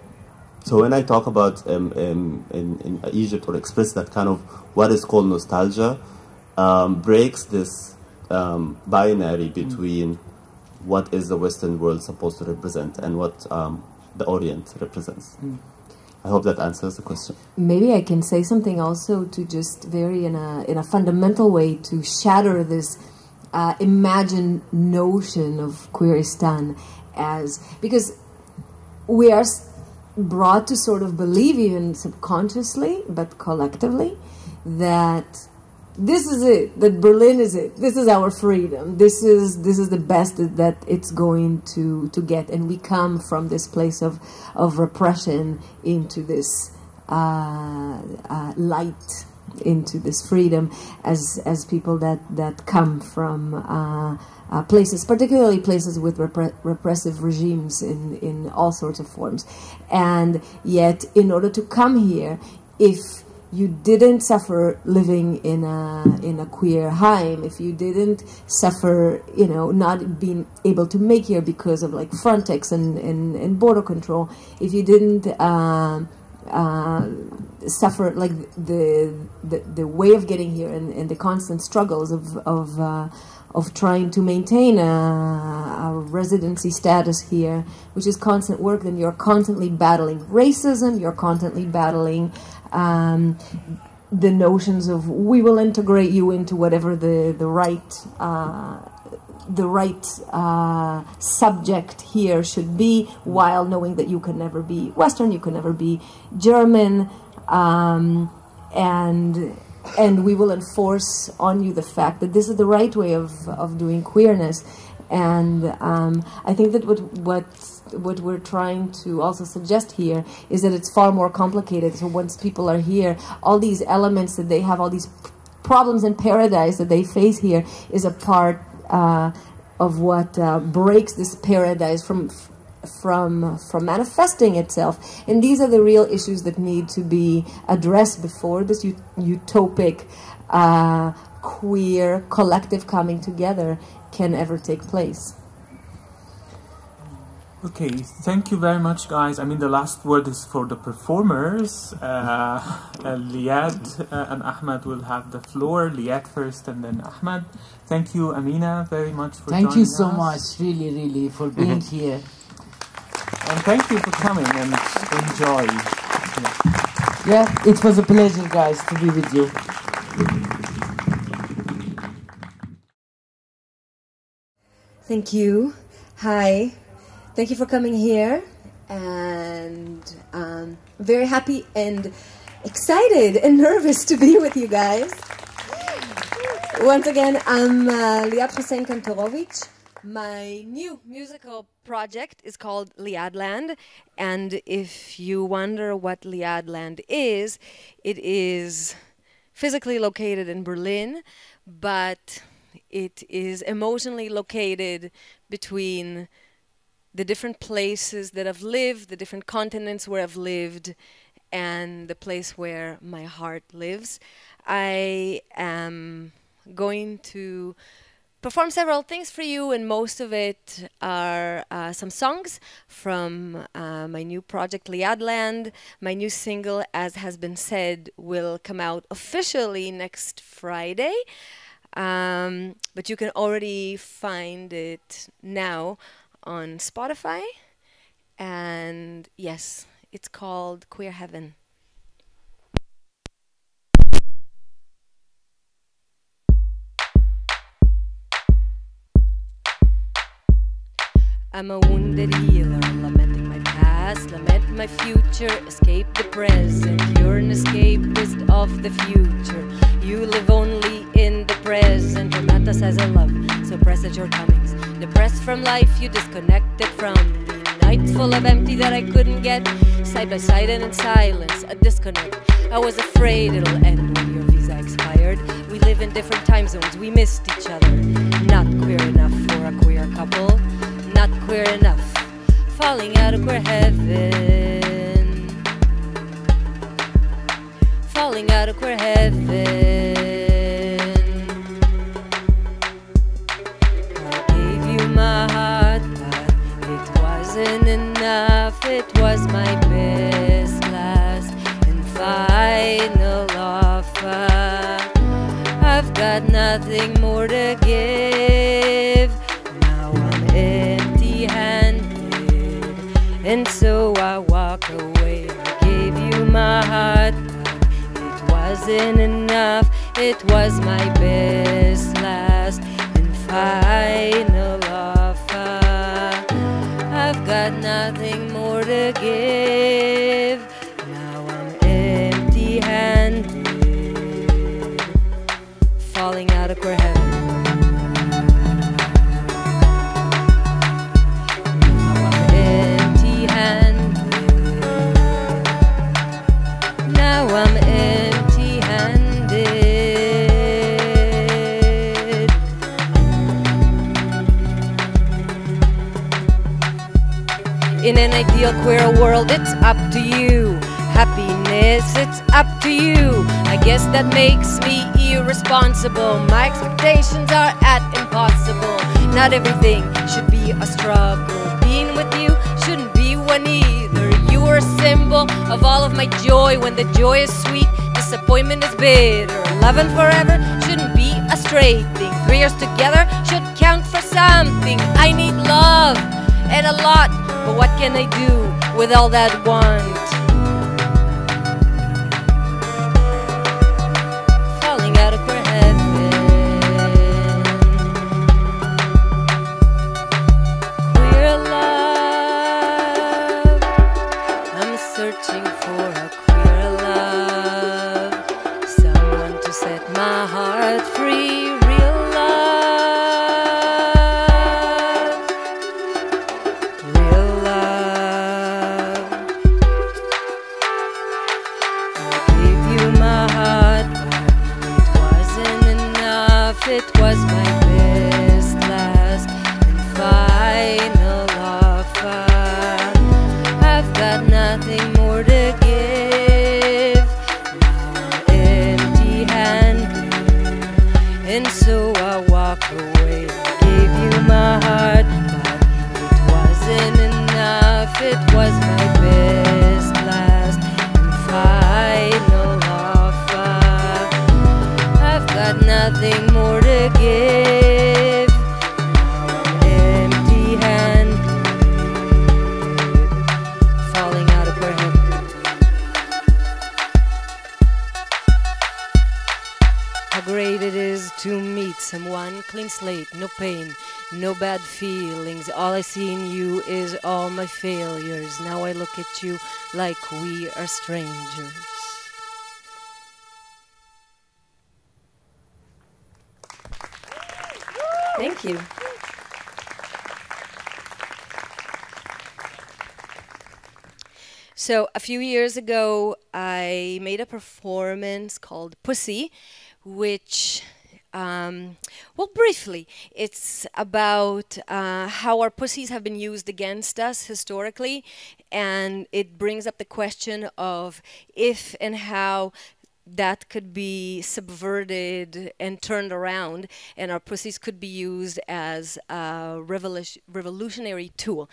when I talk about in Egypt, or express that kind of what is called nostalgia, breaks this binary between what is the Western world supposed to represent and what the Orient represents. I hope that answers the question. Maybe I can say something also to just very in a fundamental way to shatter this imagined notion of Queeristan because we are brought to sort of believe, even subconsciously but collectively, that this is it, that Berlin is it, this is our freedom, this is the best that it's going to get, and we come from this place of repression into this light, into this freedom, as people that come from places, particularly places with repressive regimes in all sorts of forms. And yet, in order to come here, if you didn't suffer living in a queer heim, if you didn't suffer, not being able to make here because of like Frontex and border control, if you didn't suffer like the way of getting here and the constant struggles of trying to maintain a residency status here, which is constant work, then you're constantly battling racism, you're constantly battling the notions of we will integrate you into whatever the right subject here should be, while knowing that you can never be Western, you can never be German, and we will enforce on you the fact that this is the right way of doing queerness. And I think that what we're trying to also suggest here is that it's far more complicated. So once people are here, all these elements that they have, all these problems in paradise that they face here, is a part of what breaks this paradise from manifesting itself. And these are the real issues that need to be addressed before this utopic queer collective coming together can ever take place. Okay, thank you very much, guys. I mean, the last word is for the performers. Liad and Ahmad will have the floor. Liad first and then Ahmad. Thank you, Amina, very much for joining us. Thank you so much, really, for being here. And thank you for coming and enjoy. Yeah, it was a pleasure, guys, to be with you. Thank you. Hi. Thank you for coming here. And very happy and excited and nervous to be with you guys. Once again, I'm Liad Hussein Kantorowicz. My new musical project is called Liad Land, and if you wonder what Liad Land is, it is physically located in Berlin, but it is emotionally located between the different places that I've lived, the different continents where I've lived, and the place where my heart lives. I am going to perform several things for you, and most of it are some songs from my new project Liad Land. My new single, as has been said, will come out officially next Friday, but you can already find it now on Spotify. And yes, it's called Queer Heaven. I'm a wounded healer, lamenting my past, lament my future, escape the present. You're an escapist of the future. You live only in the present. Romanticize a love, suppress at your comings. Depressed from life, you disconnected from me. Nights full of empty that I couldn't get. Side by side and in silence, a disconnect. I was afraid it'll end when your visa expired. We live in different time zones, we missed each other. Not queer enough for a queer couple. Not queer enough, falling out of queer heaven. Falling out of queer heaven. I gave you my heart, but it wasn't enough. It was my best, last, and final offer. I've got nothing more to give. Now I'm empty-handed, and so I walk away. I gave wasn't enough. It was my best, last, and final offer. I've got nothing more to give. Now I'm empty-handed, falling out of queer heaven. Now I'm empty-handed. Now I'm empty-handed. In an ideal queer world, it's up to you. Happiness, it's up to you. I guess that makes me irresponsible. My expectations are at impossible. Not everything should be a struggle. Being with you shouldn't be one either. You are a symbol of all of my joy. When the joy is sweet, disappointment is bitter. Loving forever shouldn't be a straight thing. 3 years together should count for something. I need love and a lot, but what can I do with all that want? Falling out of queer heaven. Queer love. I'm searching for a queer love. Someone to set my heart free. Real love. Real love. I gave you my heart, but it wasn't enough. It was my best, last, and final offer. I've got nothing more to give. Now I'm empty-handed, and so I walk away. Gave you my heart, but it wasn't enough. It was my best, last, and final offer. I've got nothing more to give. Now I'm empty-handed, falling out of queer heaven. How great it is to meet someone, clean slate, no pain, no bad feelings. All I see in you is all my failures. Now I look at you like we are strangers. Thank you. So a few years ago, I made a performance called Pussy, which, well, briefly, it's about how our pussies have been used against us historically, and it brings up the question of if and how that could be subverted and turned around, and our pussies could be used as a revolutionary tool.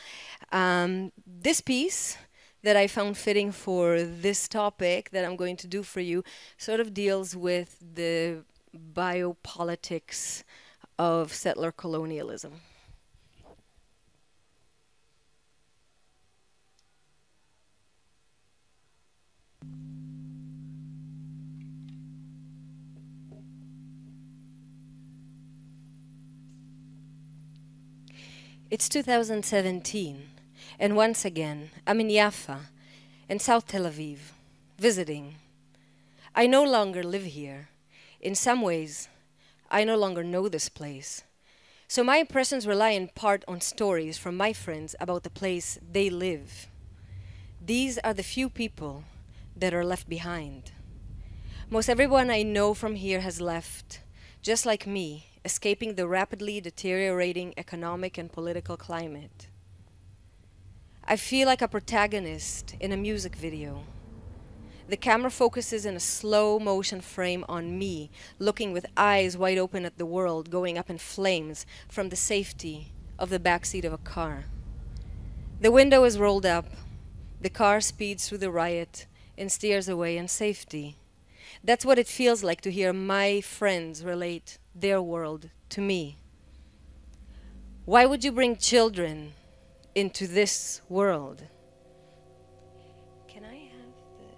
This piece that I found fitting for this topic that I'm going to do for you sort of deals with the biopolitics of settler colonialism. It's 2017, and once again, I'm in Jaffa, in South Tel Aviv, visiting. I no longer live here. In some ways, I no longer know this place. So my impressions rely in part on stories from my friends about the place they live. These are the few people that are left behind. Most everyone I know from here has left, just like me, escaping the rapidly deteriorating economic and political climate. I feel like a protagonist in a music video. The camera focuses in a slow motion frame on me, looking with eyes wide open at the world going up in flames from the safety of the backseat of a car. The window is rolled up. The car speeds through the riot and steers away in safety. That's what it feels like to hear my friends relate their world to me. Why would you bring children into this world? Can I have the...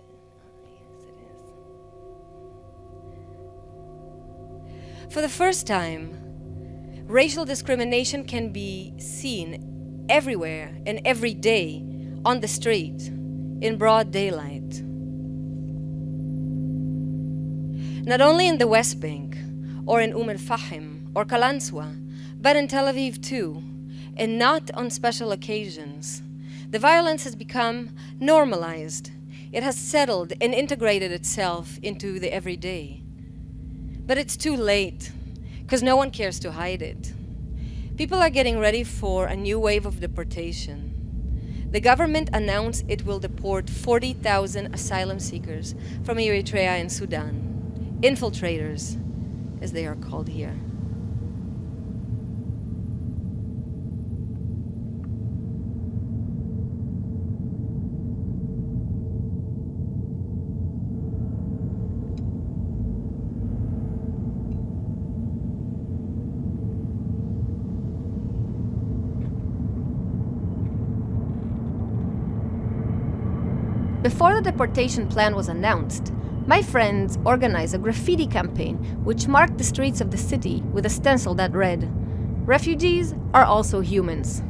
yes, it is. For the first time, racial discrimination can be seen everywhere and every day on the street in broad daylight. Not only in the West Bank or in Fahim or Kalanswa, but in Tel Aviv too, and not on special occasions. The violence has become normalized. It has settled and integrated itself into the everyday. But it's too late, because no one cares to hide it. People are getting ready for a new wave of deportation. The government announced it will deport 40,000 asylum seekers from Eritrea and Sudan, infiltrators, as they are called here. Before the deportation plan was announced, my friends organized a graffiti campaign which marked the streets of the city with a stencil that read, "Refugees are also humans."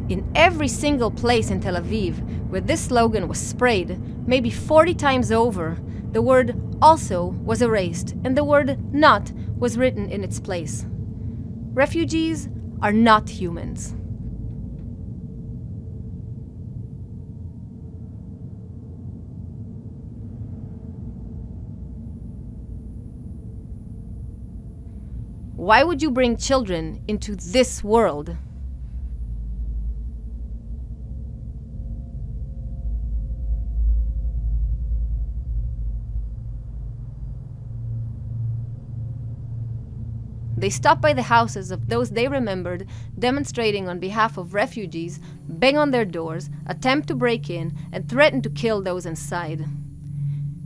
In every single place in Tel Aviv where this slogan was sprayed, maybe 40 times over, the word "also" was erased and the word "not" was written in its place. Refugees are not humans. Why would you bring children into this world? They stopped by the houses of those they remembered demonstrating on behalf of refugees, bang on their doors, attempt to break in, and threaten to kill those inside.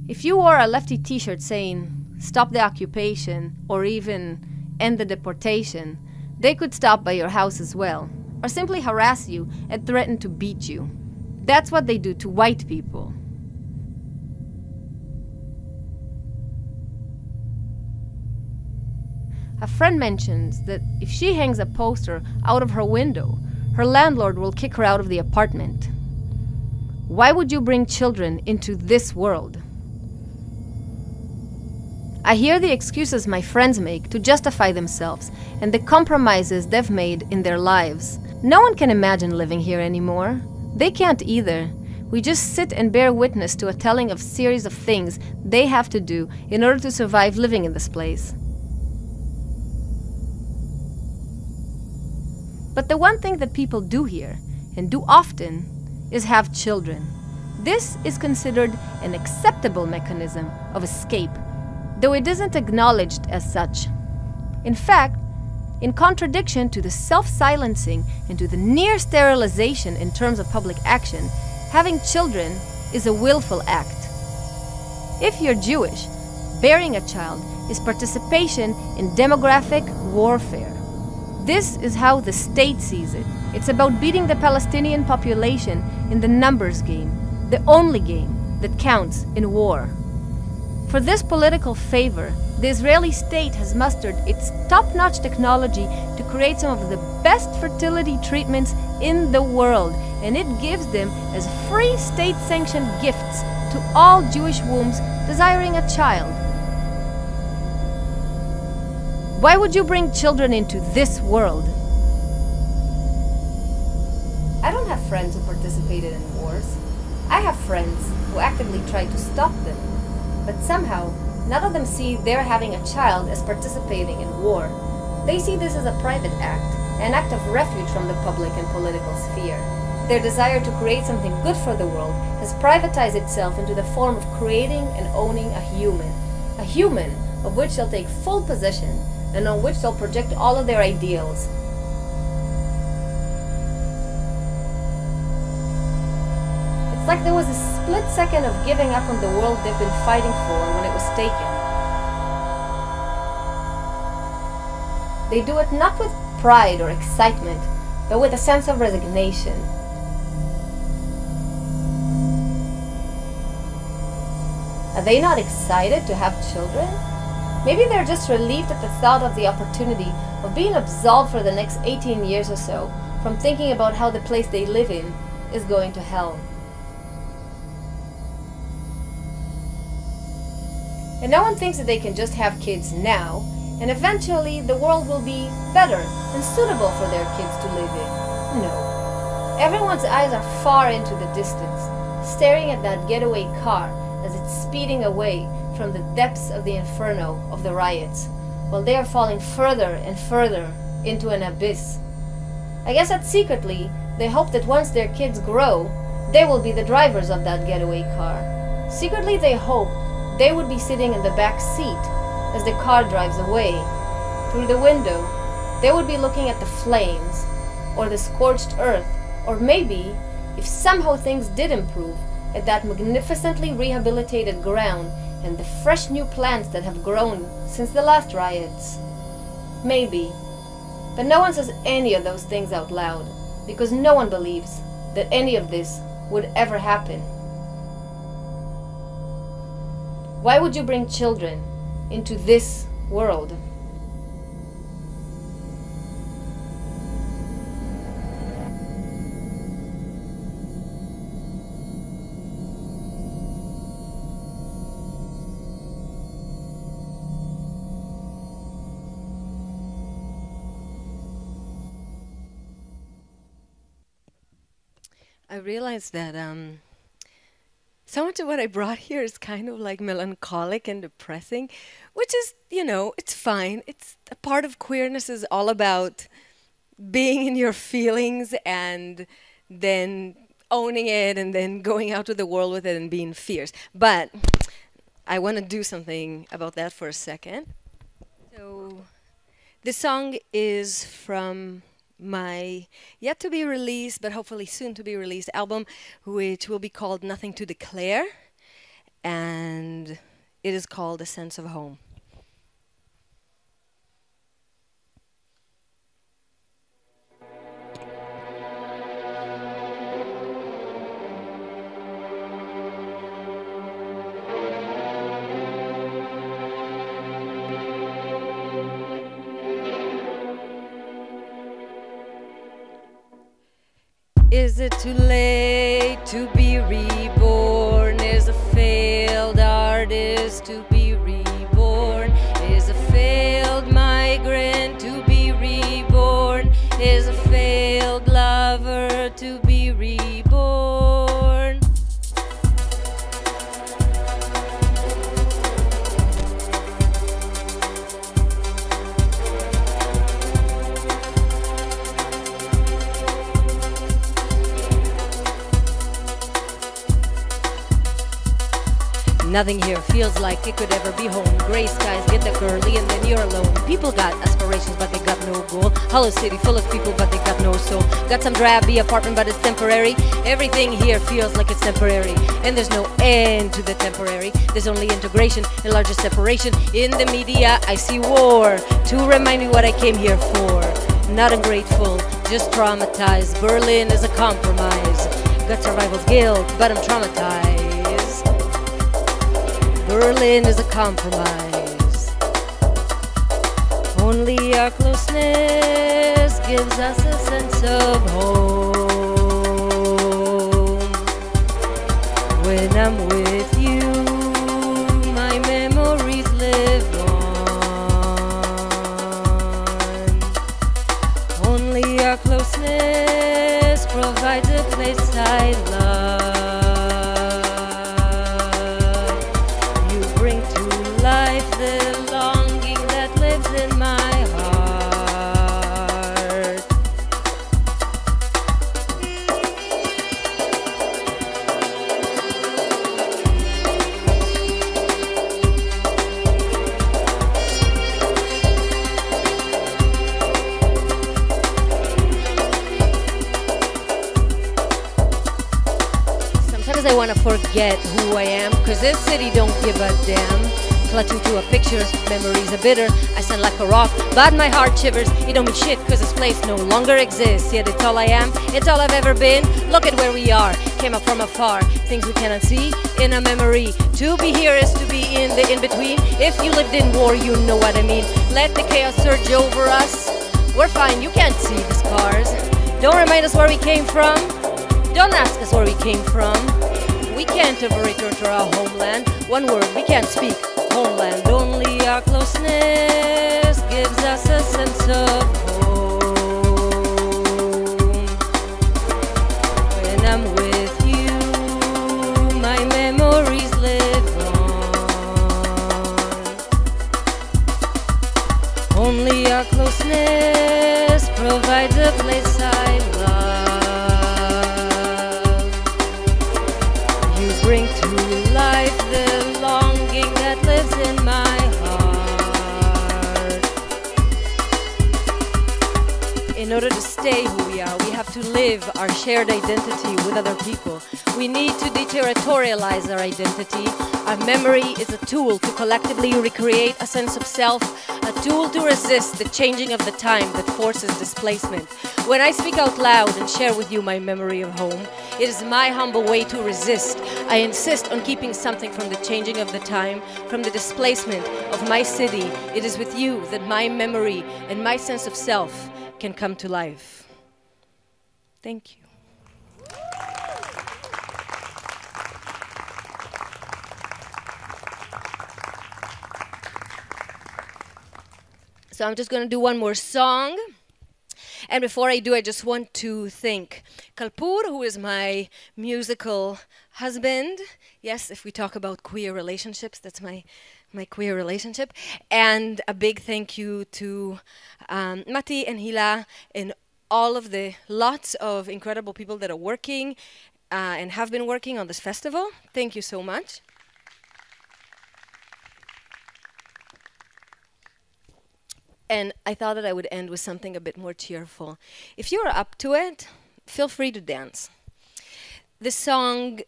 If you wore a lefty t-shirt saying, "Stop the occupation," or even "End the deportation," they could stop by your house as well, or simply harass you and threaten to beat you. That's what they do to white people. A friend mentions that if she hangs a poster out of her window, her landlord will kick her out of the apartment. Why would you bring children into this world? I hear the excuses my friends make to justify themselves and the compromises they've made in their lives. No one can imagine living here anymore. They can't either. We just sit and bear witness to a telling of series of things they have to do in order to survive living in this place. But the one thing that people do here, and do often, is have children. This is considered an acceptable mechanism of escape, though it isn't acknowledged as such. In fact, in contradiction to the self-silencing and to the near sterilization in terms of public action, having children is a willful act. If you're Jewish, bearing a child is participation in demographic warfare. This is how the state sees it. It's about beating the Palestinian population in the numbers game, the only game that counts in war. For this political favor, the Israeli state has mustered its top-notch technology to create some of the best fertility treatments in the world, and it gives them as free state-sanctioned gifts to all Jewish wombs desiring a child. Why would you bring children into this world? I don't have friends who participated in wars. I have friends who actively tried to stop them. But somehow, none of them see their having a child as participating in war. They see this as a private act, an act of refuge from the public and political sphere. Their desire to create something good for the world has privatized itself into the form of creating and owning a human of which they'll take full possession and on which they'll project all of their ideals. It's like there was a split second of giving up on the world they've been fighting for when it was taken. They do it not with pride or excitement, but with a sense of resignation. Are they not excited to have children? Maybe they're just relieved at the thought of the opportunity of being absolved for the next 18 years or so from thinking about how the place they live in is going to hell. And no one thinks that they can just have kids now, and eventually the world will be better and suitable for their kids to live in. No. Everyone's eyes are far into the distance, staring at that getaway car as it's speeding away from the depths of the inferno of the riots, while they are falling further and further into an abyss. I guess that secretly, they hope that once their kids grow, they will be the drivers of that getaway car. Secretly, they hope they would be sitting in the back seat as the car drives away. Through the window, they would be looking at the flames, or the scorched earth, or maybe, if somehow things did improve, at that magnificently rehabilitated ground and the fresh new plants that have grown since the last riots. Maybe. But no one says any of those things out loud, because no one believes that any of this would ever happen. Why would you bring children into this world? I realized that so much of what I brought here is kind of like melancholic and depressing, which is, you know, it's fine. It's a part of queerness is all about being in your feelings and then owning it and then going out to the world with it and being fierce. But I want to do something about that for a second. So this song is from my yet to be released, but hopefully soon to be released album, which will be called Nothing to Declare, and it is called A Sense of Home. Is it too late to be reborn? Is a failed artist to be reborn? Is a failed migrant to be reborn? Is a failed lover to be reborn? Nothing here feels like it could ever be home. Gray skies get the curly and then you're alone. People got aspirations but they got no goal. Hollow city full of people but they got no soul. Got some drabby apartment but it's temporary. Everything here feels like it's temporary. And there's no end to the temporary. There's only integration and larger separation. In the media I see war to remind me what I came here for. Not ungrateful, just traumatized. Berlin is a compromise. Got survival's guilt but I'm traumatized. Berlin is a compromise. Only our closeness gives us a sense of home. When I'm with you, my memories live on. Only our closeness provides a place I love. Life, the longing that lives in my heart. Sometimes I want to forget who I am, 'cause this city don't give a damn. clutching to a picture, memories are bitter, I sound like a rock, but my heart shivers. It don't mean shit, cause this place no longer exists. Yet it's all I am, it's all I've ever been. Look at where we are, came up from afar, things we cannot see in a memory. To be here is to be in the in-between. If you lived in war, you know what I mean. Let the chaos surge over us. We're fine, you can't see the scars. Don't remind us where we came from. Don't ask us where we came from. We can't ever return to our homeland. One word, we can't speak. Homeland. Only our closeness gives us a sense of home. When I'm with you, my memories live on. Only our closeness provides a place I love. You bring to life the longing that lives in my heart. In order to stay who we are, we have to live our shared identity with other people. We need to deterritorialize our identity. Our memory is a tool to collectively recreate a sense of self, a tool to resist the changing of the time that forces displacement. When I speak out loud and share with you my memory of home, it is my humble way to resist. I insist on keeping something from the changing of the time, from the displacement of my city. It is with you that my memory and my sense of self can come to life. Thank you. So I'm just going to do one more song. And before I do, I just want to thank Kalpur, who is my musical husband. Yes, if we talk about queer relationships, that's my queer relationship. And a big thank you to Mati and Hila and all of the lots of incredible people that are working and have been working on this festival. Thank you so much. And I thought that I would end with something a bit more cheerful. If you're up to it, feel free to dance. This song,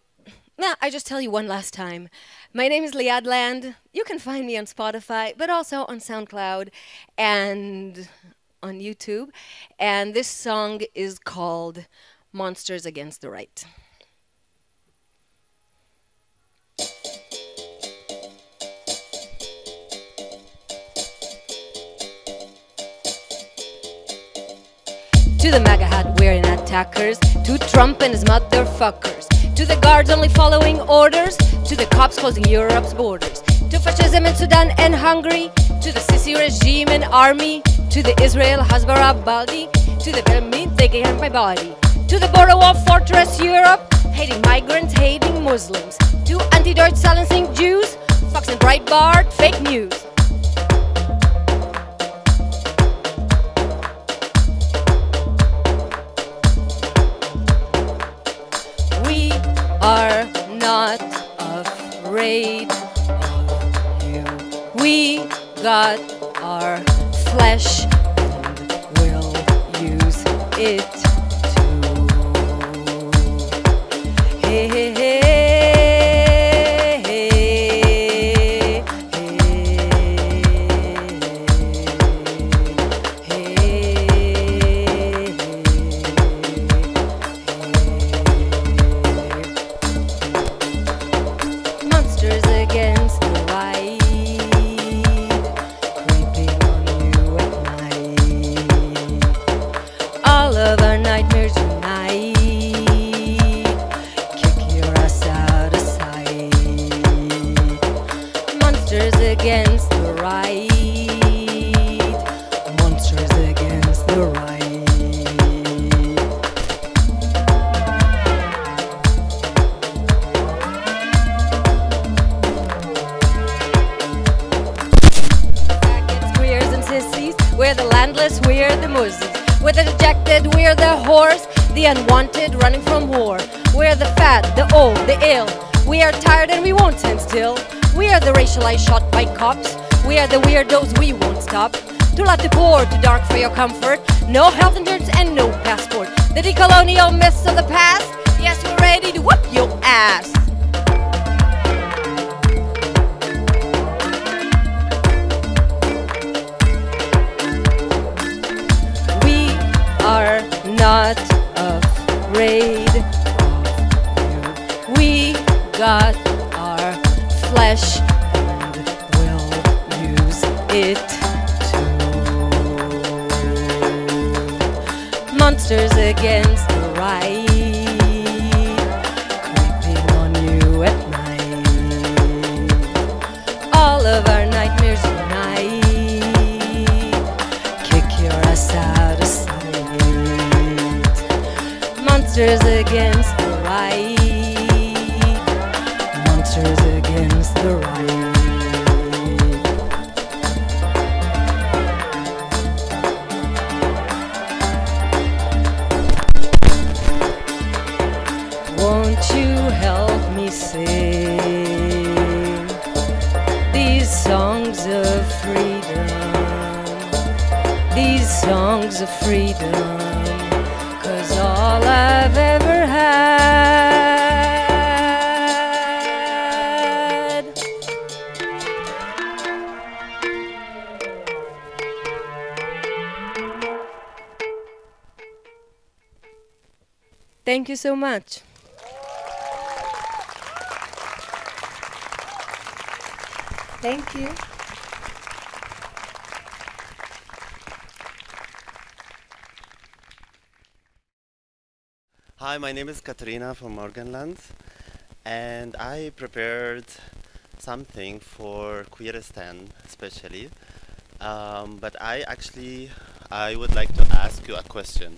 I just tell you one last time. My name is Liad Land. You can find me on Spotify, but also on SoundCloud and on YouTube. And this song is called Monsters Against the Right. To the MAGA hat wearing attackers, to Trump and his motherfuckers, to the guards only following orders, to the cops closing Europe's borders, to fascism in Sudan and Hungary, to the Sisi regime and army, to the Israel Hasbara Baldi, to the Belmid taking out my body, to the border wall fortress Europe, hating migrants, hating Muslims, to anti-Deutsch silencing Jews, Fox and Breitbart, fake news. Are not afraid of you. We got our flesh and will use it too. Hey, hey, hey. Against the right, monsters against the right. Faggots, queers and sissies, we're the landless, we're the Muslims. We're the dejected, we're the whores, the unwanted running from war. We're the fat, the old, the ill. We are tired and we won't stand still. We are the racialized shot by cops. We are the weirdos, we won't stop. Too loud, too poor, too dark for your comfort. No health insurance and no passport. The decolonial myths of the past. Yes, we're ready to whoop your ass. afraid of you. We got our flesh and we'll use it too. Monsters against the right, creeping on you at night. All of our nightmares unite, kick your ass out of sight. Monsters against the right, monsters against the right. Won't you help me sing these songs of freedom, these songs of freedom, 'cause all I've ever had. Thank you so much. Thank you. Hi, my name is Katharina von Morgenstern, and I prepared something for Queeristan especially. But I would like to ask you a question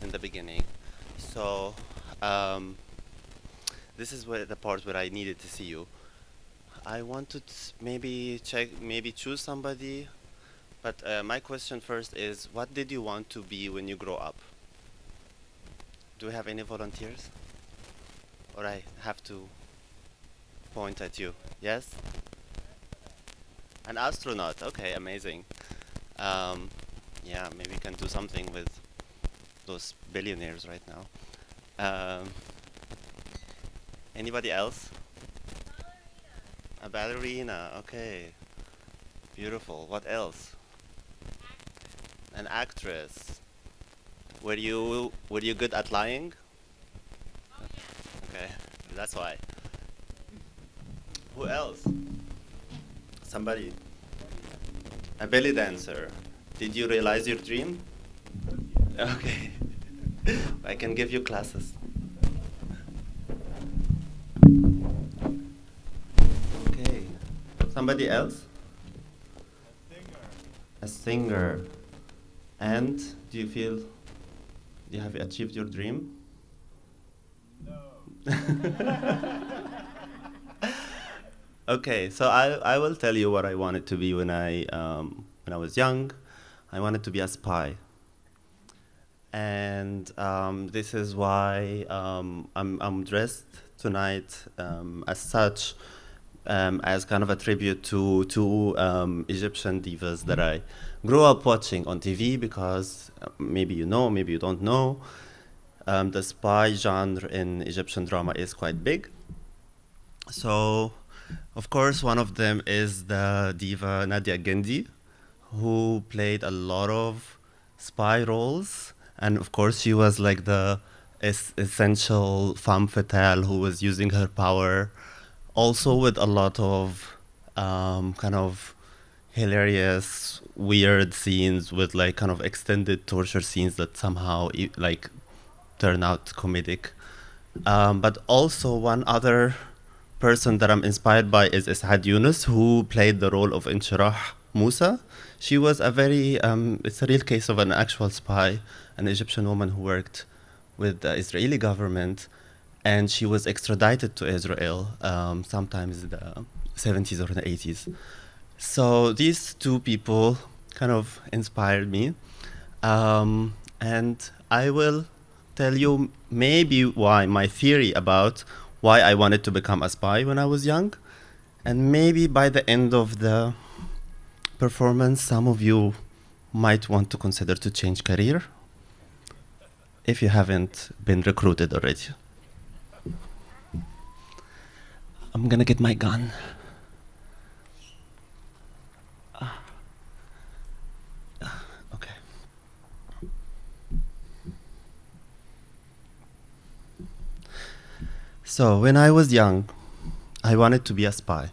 in the beginning. So, this is where the part where I needed to see you. I wanted maybe choose somebody, but my question first is, what did you want to be when you grow up? Do we have any volunteers? Or I have to point at you? Yes? An astronaut, okay, amazing. Yeah, maybe we can do something with those billionaires right now. Anybody else? A ballerina, okay. Beautiful. What else? An actress. Were you good at lying? Oh, yeah. Okay, that's why. Who else? Somebody. A belly dancer. Did you realize your dream? Okay. I can give you classes. Okay. Somebody else? A singer. And do you feel you have achieved your dream? No. Okay, so I will tell you what I wanted to be when I was young. I wanted to be a spy. And this is why I'm dressed tonight as such, as kind of a tribute to two Egyptian divas that I grew up watching on TV, because maybe you know, maybe you don't know, the spy genre in Egyptian drama is quite big. So, of course, one of them is the diva Nadia Gendi, who played a lot of spy roles. And of course, she was like the essential femme fatale who was using her power, also with a lot of kind of hilarious, weird scenes with like kind of extended torture scenes that somehow like turn out comedic. But also one other person that I'm inspired by is Ishad Yunus, who played the role of Inshirah Musa. She was a very, it's a real case of an actual spy, an Egyptian woman who worked with the Israeli government, and she was extradited to Israel sometimes in the 70s or the 80s. So these two people kind of inspired me. And I will tell you maybe why my theory about why I wanted to become a spy when I was young. And maybe by the end of the performance, some of you might want to consider to change career if you haven't been recruited already. I'm gonna get my gun. Okay. So when I was young, I wanted to be a spy.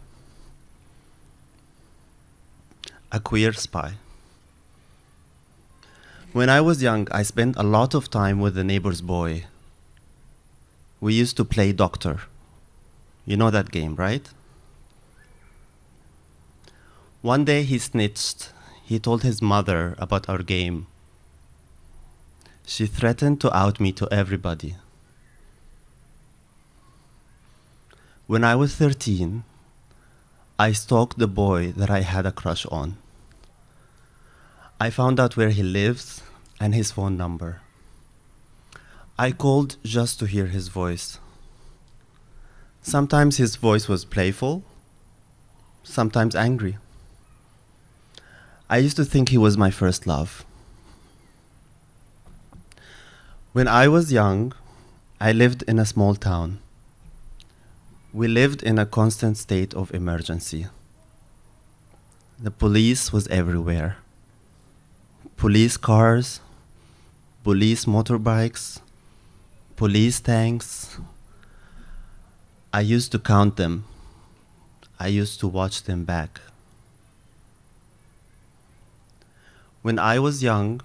A queer spy. When I was young, I spent a lot of time with the neighbor's boy. We used to play doctor. You know that game, right? One day he snitched. He told his mother about our game. She threatened to out me to everybody. When I was 13, I stalked the boy that I had a crush on. I found out where he lives and his phone number. I called just to hear his voice. Sometimes his voice was playful, sometimes angry. I used to think he was my first love. When I was young, I lived in a small town. We lived in a constant state of emergency. The police was everywhere. Police cars, police motorbikes, police tanks. I used to count them. I used to watch them back. When I was young,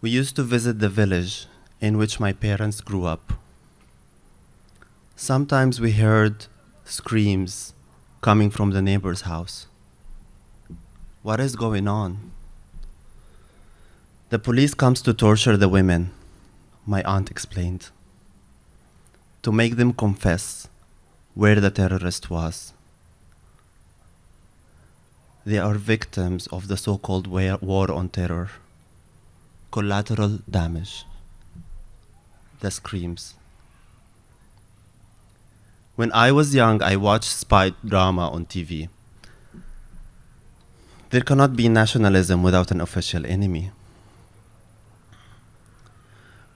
we used to visit the village in which my parents grew up. Sometimes we heard screams coming from the neighbor's house. What is going on? The police comes to torture the women, my aunt explained, to make them confess where the terrorist was. They are victims of the so-called war on terror. Collateral damage. The screams. When I was young, I watched spy drama on TV. There cannot be nationalism without an official enemy.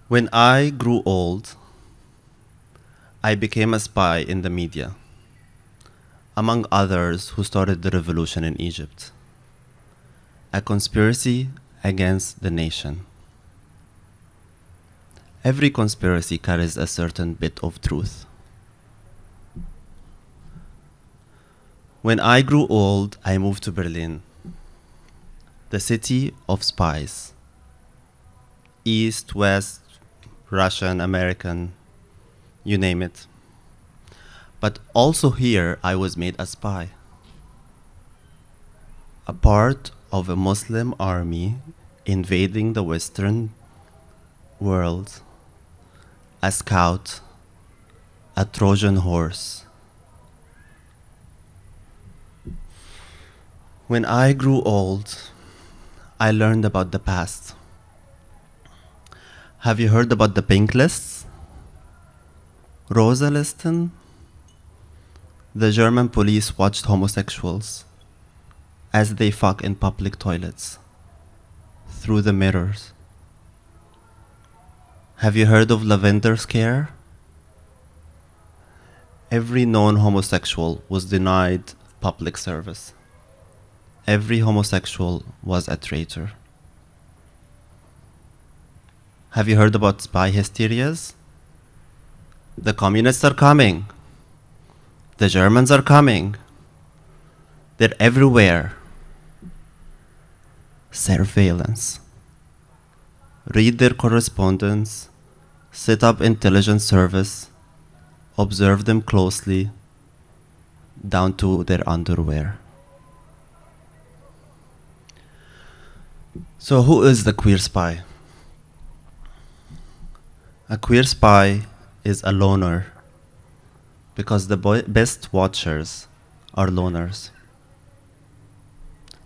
When I grew old, I became a spy in the media, among others who started the revolution in Egypt, a conspiracy against the nation. Every conspiracy carries a certain bit of truth. When I grew old, I moved to Berlin, the city of spies. East, West, Russian, American, you name it. But also here, I was made a spy. A part of a Muslim army invading the Western world. A scout, a Trojan horse. When I grew old, I learned about the past. Have you heard about the pink lists? Rosa Listen? The German police watched homosexuals as they fuck in public toilets through the mirrors. Have you heard of Lavender Scare? Every known homosexual was denied public service. Every homosexual was a traitor. Have you heard about spy hysterias? The communists are coming. The Germans are coming. They're everywhere. Surveillance. Read their correspondence, set up intelligence service, observe them closely, down to their underwear. So who is the queer spy? A queer spy is a loner, because the best watchers are loners.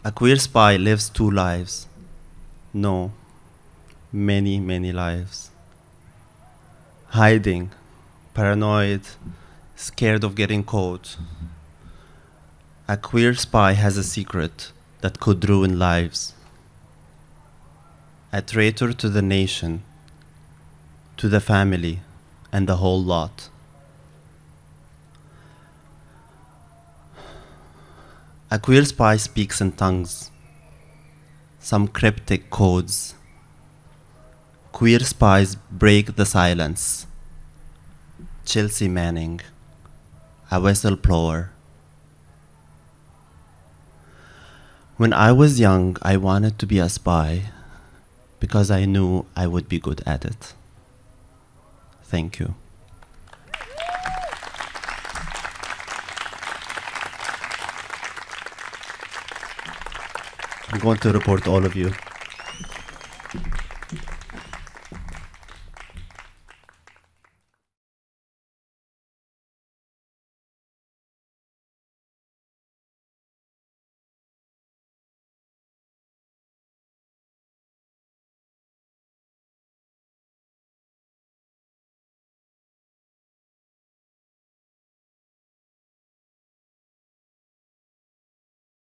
A queer spy lives two lives. No, many, many lives. Hiding, paranoid, scared of getting caught. A queer spy has a secret that could ruin lives. A traitor to the nation, to the family, and the whole lot. A queer spy speaks in tongues, some cryptic codes. Queer spies break the silence. Chelsea Manning, a whistleblower. When I was young, I wanted to be a spy because I knew I would be good at it. Thank you. I'm going to report all of you.